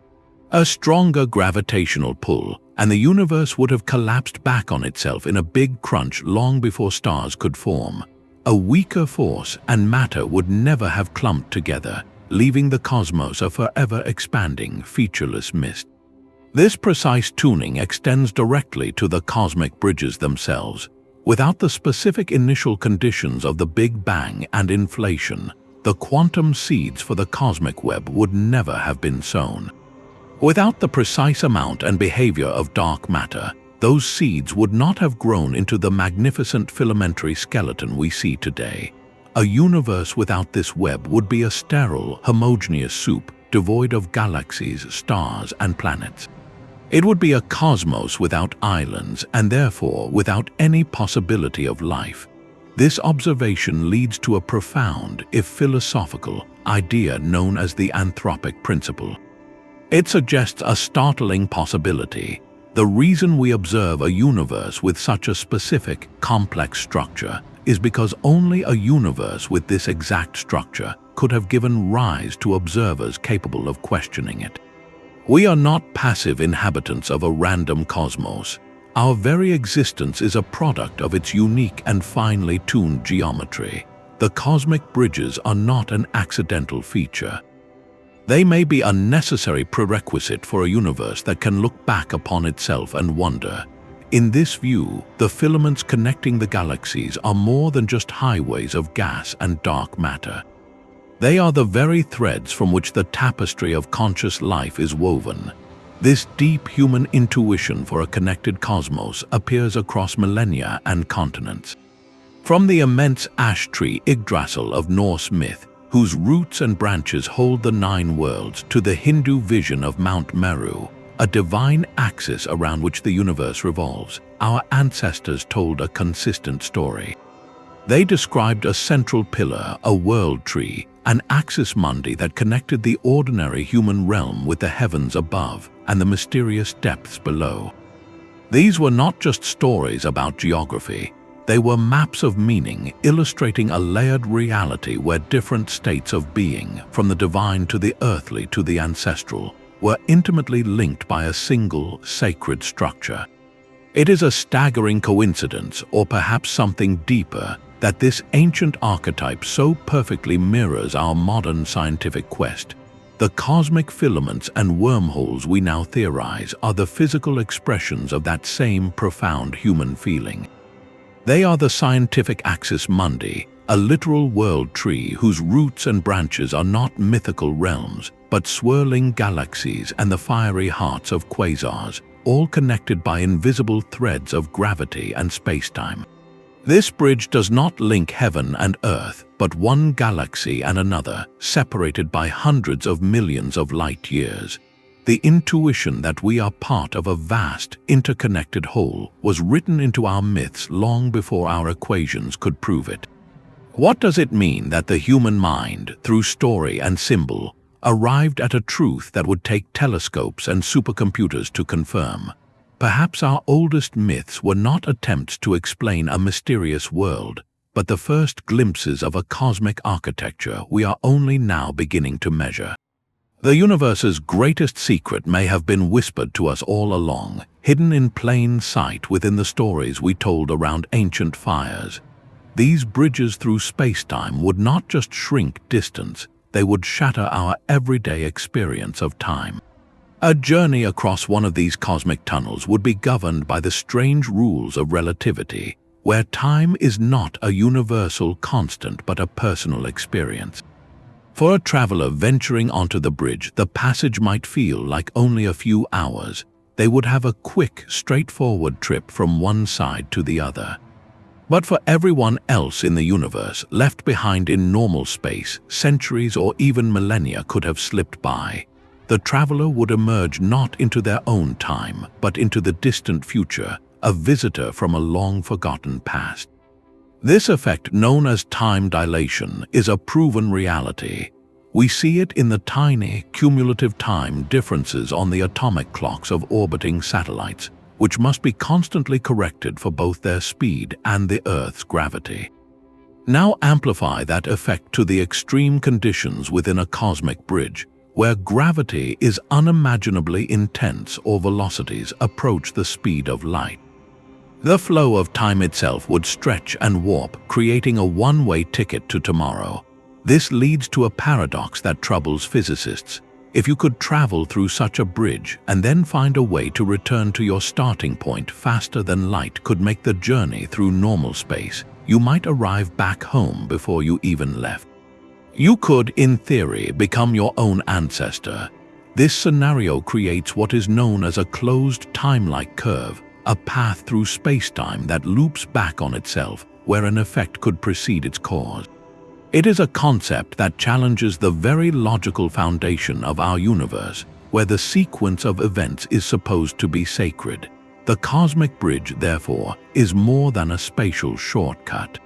A stronger gravitational pull, and the universe would have collapsed back on itself in a big crunch long before stars could form. A weaker force, and matter would never have clumped together, leaving the cosmos a forever expanding, featureless mist. This precise tuning extends directly to the cosmic bridges themselves. Without the specific initial conditions of the Big Bang and inflation, the quantum seeds for the cosmic web would never have been sown. Without the precise amount and behavior of dark matter, those seeds would not have grown into the magnificent filamentary skeleton we see today. A universe without this web would be a sterile, homogeneous soup, devoid of galaxies, stars, and planets. It would be a cosmos without islands, and therefore without any possibility of life. This observation leads to a profound, if philosophical, idea known as the Anthropic Principle. It suggests a startling possibility. The reason we observe a universe with such a specific, complex structure is because only a universe with this exact structure could have given rise to observers capable of questioning it. We are not passive inhabitants of a random cosmos. Our very existence is a product of its unique and finely tuned geometry. The cosmic bridges are not an accidental feature. They may be a necessary prerequisite for a universe that can look back upon itself and wonder. In this view, the filaments connecting the galaxies are more than just highways of gas and dark matter. They are the very threads from which the tapestry of conscious life is woven. This deep human intuition for a connected cosmos appears across millennia and continents. From the immense ash tree Yggdrasil of Norse myth, whose roots and branches hold the 9 worlds, to the Hindu vision of Mount Meru, a divine axis around which the universe revolves, our ancestors told a consistent story. They described a central pillar, a world tree, an axis mundi that connected the ordinary human realm with the heavens above and the mysterious depths below. These were not just stories about geography. They were maps of meaning, illustrating a layered reality where different states of being, from the divine to the earthly to the ancestral, were intimately linked by a single, sacred structure. It is a staggering coincidence, or perhaps something deeper, that this ancient archetype so perfectly mirrors our modern scientific quest. The cosmic filaments and wormholes we now theorize are the physical expressions of that same profound human feeling. They are the scientific axis Mundi, a literal world tree whose roots and branches are not mythical realms, but swirling galaxies and the fiery hearts of quasars, all connected by invisible threads of gravity and spacetime. This bridge does not link heaven and earth, but one galaxy and another, separated by hundreds of millions of light years. The intuition that we are part of a vast, interconnected whole was written into our myths long before our equations could prove it. What does it mean that the human mind, through story and symbol, arrived at a truth that would take telescopes and supercomputers to confirm? Perhaps our oldest myths were not attempts to explain a mysterious world, but the first glimpses of a cosmic architecture we are only now beginning to measure. The universe's greatest secret may have been whispered to us all along, hidden in plain sight within the stories we told around ancient fires. These bridges through spacetime would not just shrink distance, they would shatter our everyday experience of time. A journey across one of these cosmic tunnels would be governed by the strange rules of relativity, where time is not a universal constant but a personal experience. For a traveler venturing onto the bridge, the passage might feel like only a few hours. They would have a quick, straightforward trip from one side to the other. But for everyone else in the universe, left behind in normal space, centuries or even millennia could have slipped by. The traveler would emerge not into their own time, but into the distant future, a visitor from a long-forgotten past. This effect, known as time dilation, is a proven reality. We see it in the tiny, cumulative time differences on the atomic clocks of orbiting satellites, which must be constantly corrected for both their speed and the Earth's gravity. Now amplify that effect to the extreme conditions within a cosmic bridge, where gravity is unimaginably intense or velocities approach the speed of light. The flow of time itself would stretch and warp, creating a one-way ticket to tomorrow. This leads to a paradox that troubles physicists. If you could travel through such a bridge and then find a way to return to your starting point faster than light could make the journey through normal space, you might arrive back home before you even left. You could, in theory, become your own ancestor. This scenario creates what is known as a closed time-like curve, a path through spacetime that loops back on itself, where an effect could precede its cause. It is a concept that challenges the very logical foundation of our universe, where the sequence of events is supposed to be sacred. The cosmic bridge, therefore, is more than a spatial shortcut.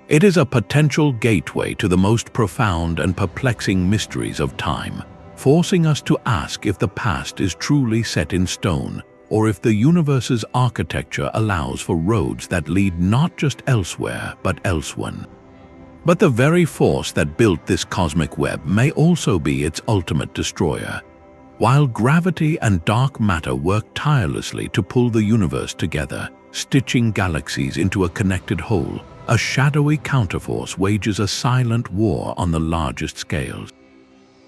It is a potential gateway to the most profound and perplexing mysteries of time, forcing us to ask if the past is truly set in stone, or if the universe's architecture allows for roads that lead not just elsewhere, but elsewhere. But the very force that built this cosmic web may also be its ultimate destroyer. While gravity and dark matter work tirelessly to pull the universe together, stitching galaxies into a connected whole, a shadowy counterforce wages a silent war on the largest scales.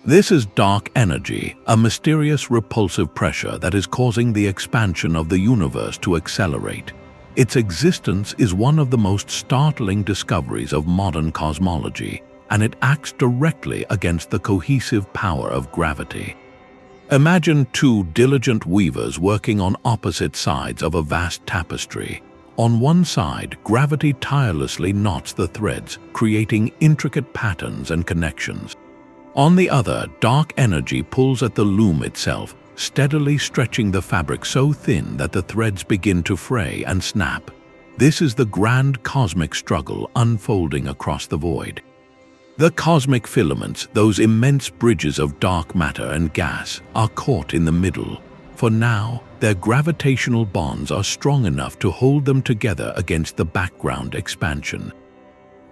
This is dark energy, a mysterious repulsive pressure that is causing the expansion of the universe to accelerate. Its existence is one of the most startling discoveries of modern cosmology, and it acts directly against the cohesive power of gravity. Imagine two diligent weavers working on opposite sides of a vast tapestry. On one side, gravity tirelessly knots the threads, creating intricate patterns and connections. On the other, dark energy pulls at the loom itself, steadily stretching the fabric so thin that the threads begin to fray and snap. This is the grand cosmic struggle unfolding across the void. The cosmic filaments, those immense bridges of dark matter and gas, are caught in the middle. For now, their gravitational bonds are strong enough to hold them together against the background expansion.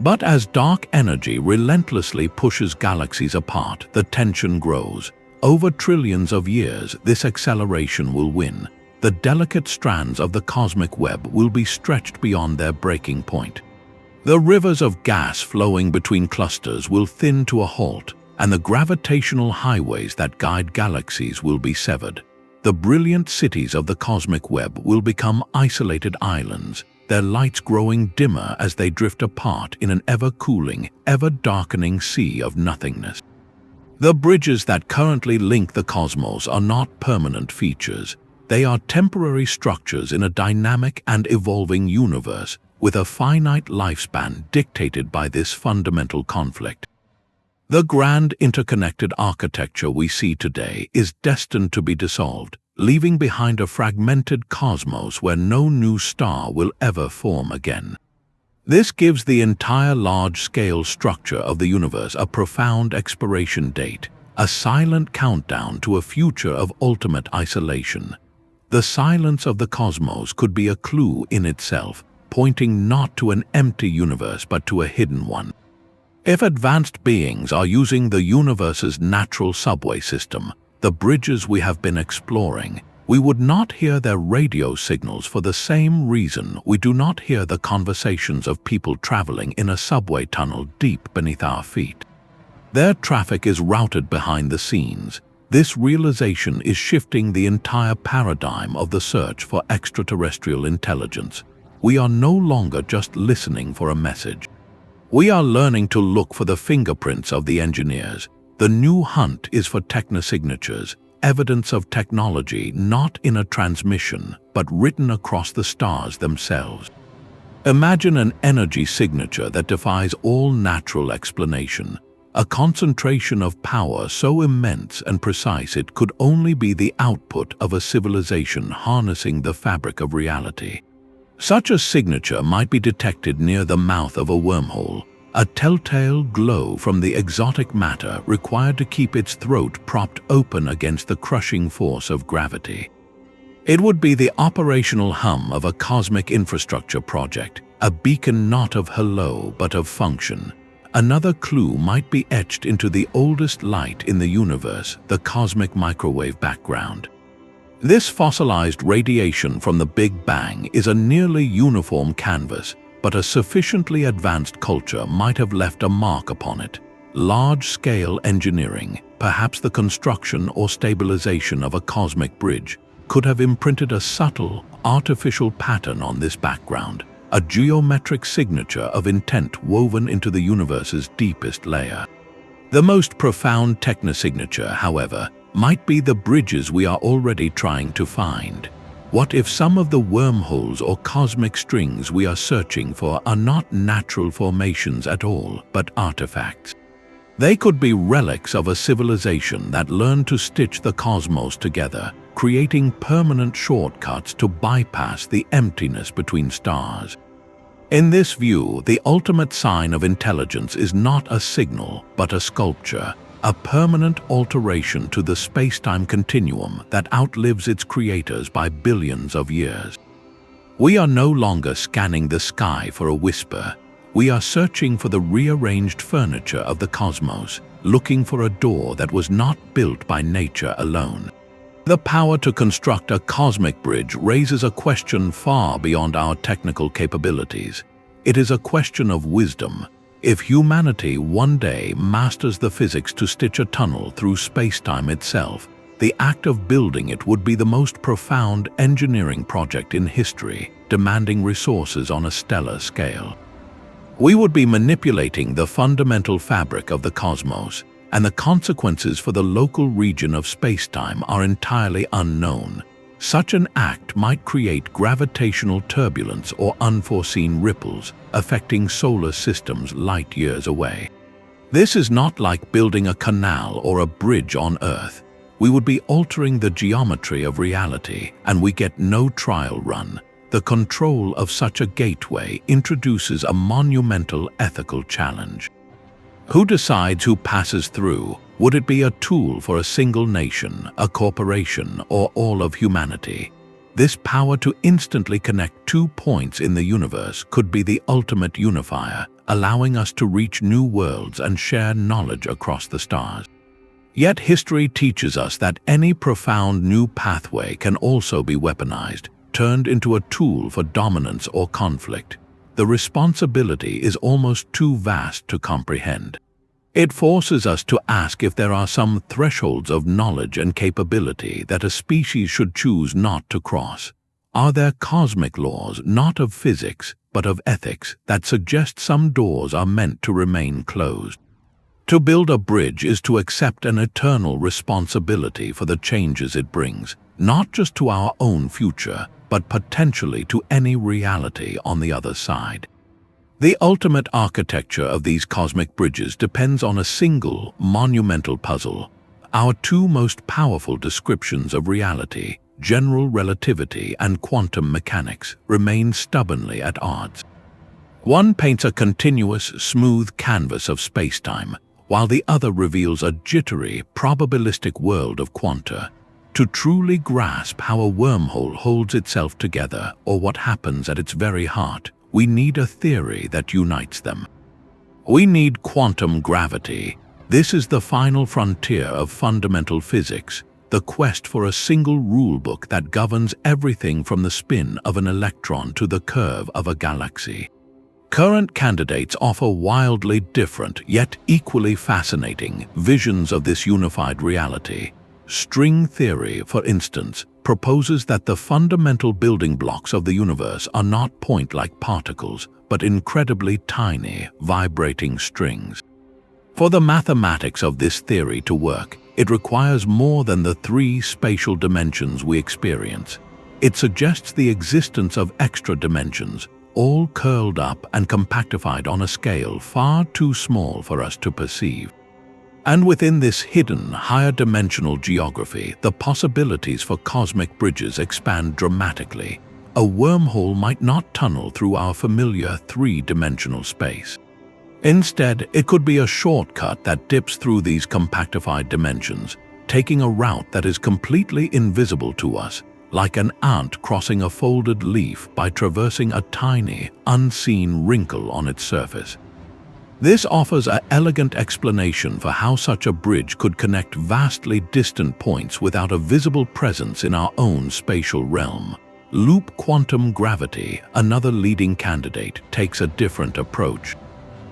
But as dark energy relentlessly pushes galaxies apart, the tension grows. Over trillions of years, this acceleration will win. The delicate strands of the cosmic web will be stretched beyond their breaking point. The rivers of gas flowing between clusters will thin to a halt, and the gravitational highways that guide galaxies will be severed. The brilliant cities of the cosmic web will become isolated islands, their lights growing dimmer as they drift apart in an ever-cooling, ever-darkening sea of nothingness. The bridges that currently link the cosmos are not permanent features. They are temporary structures in a dynamic and evolving universe with a finite lifespan dictated by this fundamental conflict. The grand interconnected architecture we see today is destined to be dissolved, leaving behind a fragmented cosmos where no new star will ever form again. This gives the entire large-scale structure of the universe a profound expiration date, a silent countdown to a future of ultimate isolation. The silence of the cosmos could be a clue in itself, pointing not to an empty universe but to a hidden one. If advanced beings are using the universe's natural subway system, the bridges we have been exploring, we would not hear their radio signals for the same reason we do not hear the conversations of people traveling in a subway tunnel deep beneath our feet. Their traffic is routed behind the scenes. This realization is shifting the entire paradigm of the search for extraterrestrial intelligence. We are no longer just listening for a message. We are learning to look for the fingerprints of the engineers. The new hunt is for technosignatures, evidence of technology not in a transmission, but written across the stars themselves. Imagine an energy signature that defies all natural explanation, a concentration of power so immense and precise it could only be the output of a civilization harnessing the fabric of reality. Such a signature might be detected near the mouth of a wormhole, a telltale glow from the exotic matter required to keep its throat propped open against the crushing force of gravity. It would be the operational hum of a cosmic infrastructure project, a beacon not of hello but of function. Another clue might be etched into the oldest light in the universe, the cosmic microwave background. This fossilized radiation from the Big Bang is a nearly uniform canvas, but a sufficiently advanced culture might have left a mark upon it. Large-scale engineering, perhaps the construction or stabilization of a cosmic bridge, could have imprinted a subtle, artificial pattern on this background, a geometric signature of intent woven into the universe's deepest layer. The most profound technosignature, however, might be the bridges we are already trying to find. What if some of the wormholes or cosmic strings we are searching for are not natural formations at all, but artifacts? They could be relics of a civilization that learned to stitch the cosmos together, creating permanent shortcuts to bypass the emptiness between stars. In this view, the ultimate sign of intelligence is not a signal, but a sculpture, a permanent alteration to the space-time continuum that outlives its creators by billions of years. We are no longer scanning the sky for a whisper. We are searching for the rearranged furniture of the cosmos, looking for a door that was not built by nature alone. The power to construct a cosmic bridge raises a question far beyond our technical capabilities. It is a question of wisdom. If humanity one day masters the physics to stitch a tunnel through space-time itself, the act of building it would be the most profound engineering project in history, demanding resources on a stellar scale. We would be manipulating the fundamental fabric of the cosmos, and the consequences for the local region of space-time are entirely unknown. Such an act might create gravitational turbulence or unforeseen ripples, affecting solar systems light years away. This is not like building a canal or a bridge on Earth. We would be altering the geometry of reality, and we get no trial run. The control of such a gateway introduces a monumental ethical challenge. Who decides who passes through? Would it be a tool for a single nation, a corporation, or all of humanity? This power to instantly connect 2 points in the universe could be the ultimate unifier, allowing us to reach new worlds and share knowledge across the stars. Yet history teaches us that any profound new pathway can also be weaponized, turned into a tool for dominance or conflict. The responsibility is almost too vast to comprehend. It forces us to ask if there are some thresholds of knowledge and capability that a species should choose not to cross. Are there cosmic laws, not of physics, but of ethics, that suggest some doors are meant to remain closed? To build a bridge is to accept an eternal responsibility for the changes it brings, not just to our own future, but potentially to any reality on the other side. The ultimate architecture of these cosmic bridges depends on a single, monumental puzzle. Our two most powerful descriptions of reality, general relativity and quantum mechanics, remain stubbornly at odds. One paints a continuous, smooth canvas of spacetime, while the other reveals a jittery, probabilistic world of quanta. To truly grasp how a wormhole holds itself together, or what happens at its very heart, we need a theory that unites them. We need quantum gravity. This is the final frontier of fundamental physics, the quest for a single rulebook that governs everything from the spin of an electron to the curve of a galaxy. Current candidates offer wildly different, yet equally fascinating, visions of this unified reality. String theory, for instance, proposes that the fundamental building blocks of the universe are not point-like particles, but incredibly tiny, vibrating strings. For the mathematics of this theory to work, it requires more than the three spatial dimensions we experience. It suggests the existence of extra dimensions, all curled up and compactified on a scale far too small for us to perceive. And within this hidden, higher-dimensional geography, the possibilities for cosmic bridges expand dramatically. A wormhole might not tunnel through our familiar three-dimensional space. Instead, it could be a shortcut that dips through these compactified dimensions, taking a route that is completely invisible to us, like an ant crossing a folded leaf by traversing a tiny, unseen wrinkle on its surface. This offers an elegant explanation for how such a bridge could connect vastly distant points without a visible presence in our own spatial realm. Loop quantum gravity, another leading candidate, takes a different approach.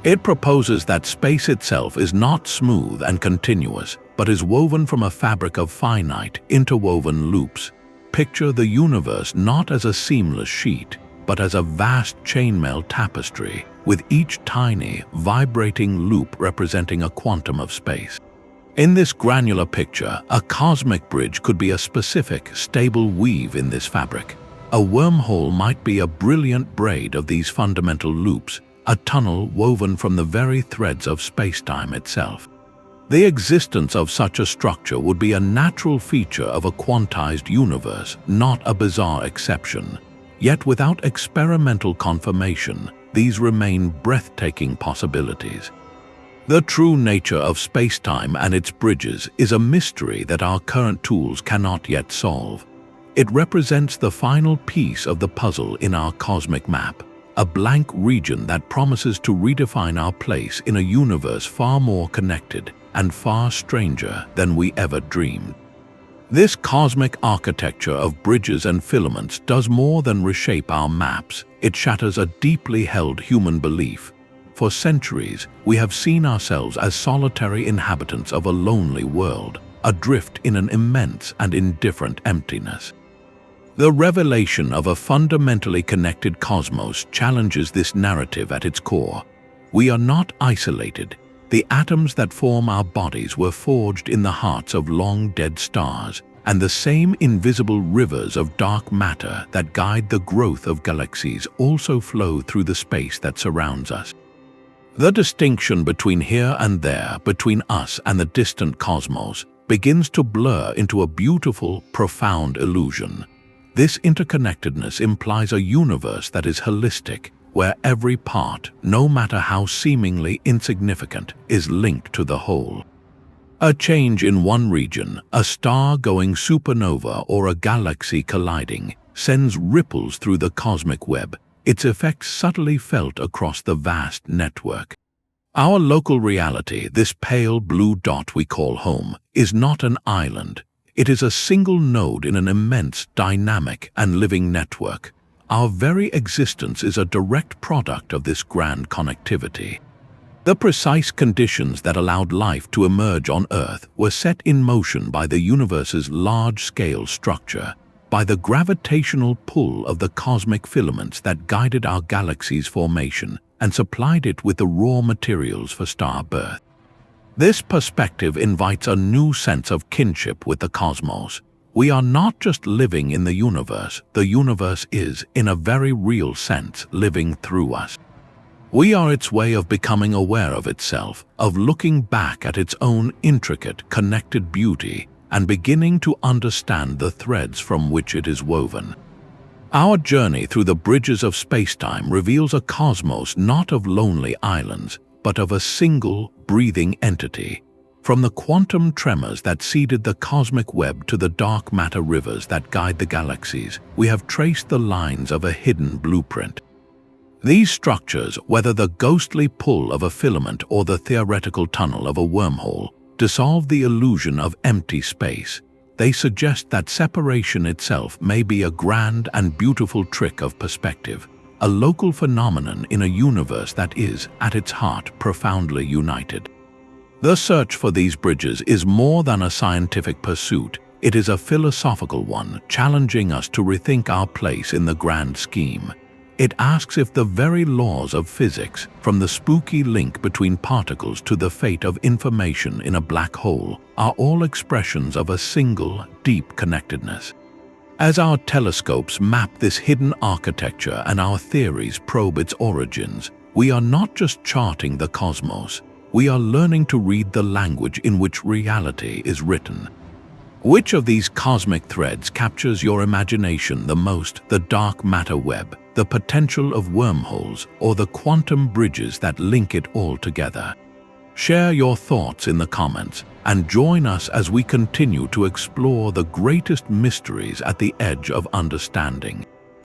It proposes that space itself is not smooth and continuous, but is woven from a fabric of finite, interwoven loops. Picture the universe not as a seamless sheet, but as a vast chainmail tapestry, with each tiny, vibrating loop representing a quantum of space. In this granular picture, a cosmic bridge could be a specific, stable weave in this fabric. A wormhole might be a brilliant braid of these fundamental loops, a tunnel woven from the very threads of spacetime itself. The existence of such a structure would be a natural feature of a quantized universe, not a bizarre exception. Yet without experimental confirmation, these remain breathtaking possibilities. The true nature of spacetime and its bridges is a mystery that our current tools cannot yet solve. It represents the final piece of the puzzle in our cosmic map, a blank region that promises to redefine our place in a universe far more connected and far stranger than we ever dreamed. This cosmic architecture of bridges and filaments does more than reshape our maps. It shatters a deeply held human belief. For centuries, we have seen ourselves as solitary inhabitants of a lonely world, adrift in an immense and indifferent emptiness. The revelation of a fundamentally connected cosmos challenges this narrative at its core. We are not isolated. The atoms that form our bodies were forged in the hearts of long-dead stars, and the same invisible rivers of dark matter that guide the growth of galaxies also flow through the space that surrounds us. The distinction between here and there, between us and the distant cosmos, begins to blur into a beautiful, profound illusion. This interconnectedness implies a universe that is holistic, where every part, no matter how seemingly insignificant, is linked to the whole. A change in one region, a star going supernova or a galaxy colliding, sends ripples through the cosmic web, its effects subtly felt across the vast network. Our local reality, this pale blue dot we call home, is not an island. It is a single node in an immense, dynamic, and living network. Our very existence is a direct product of this grand connectivity. The precise conditions that allowed life to emerge on Earth were set in motion by the universe's large-scale structure, by the gravitational pull of the cosmic filaments that guided our galaxy's formation and supplied it with the raw materials for star birth. This perspective invites a new sense of kinship with the cosmos. We are not just living in the universe is, in a very real sense, living through us. We are its way of becoming aware of itself, of looking back at its own intricate, connected beauty, and beginning to understand the threads from which it is woven. Our journey through the bridges of spacetime reveals a cosmos not of lonely islands, but of a single, breathing entity. From the quantum tremors that seeded the cosmic web to the dark matter rivers that guide the galaxies, we have traced the lines of a hidden blueprint. These structures, whether the ghostly pull of a filament or the theoretical tunnel of a wormhole, dissolve the illusion of empty space. They suggest that separation itself may be a grand and beautiful trick of perspective, a local phenomenon in a universe that is, at its heart, profoundly united. The search for these bridges is more than a scientific pursuit. It is a philosophical one, challenging us to rethink our place in the grand scheme. It asks if the very laws of physics, from the spooky link between particles to the fate of information in a black hole, are all expressions of a single, deep connectedness. As our telescopes map this hidden architecture and our theories probe its origins, we are not just charting the cosmos, we are learning to read the language in which reality is written. Which of these cosmic threads captures your imagination the most? The dark matter web, the potential of wormholes, or the quantum bridges that link it all together? Share your thoughts in the comments and join us as we continue to explore the greatest mysteries at the edge of understanding.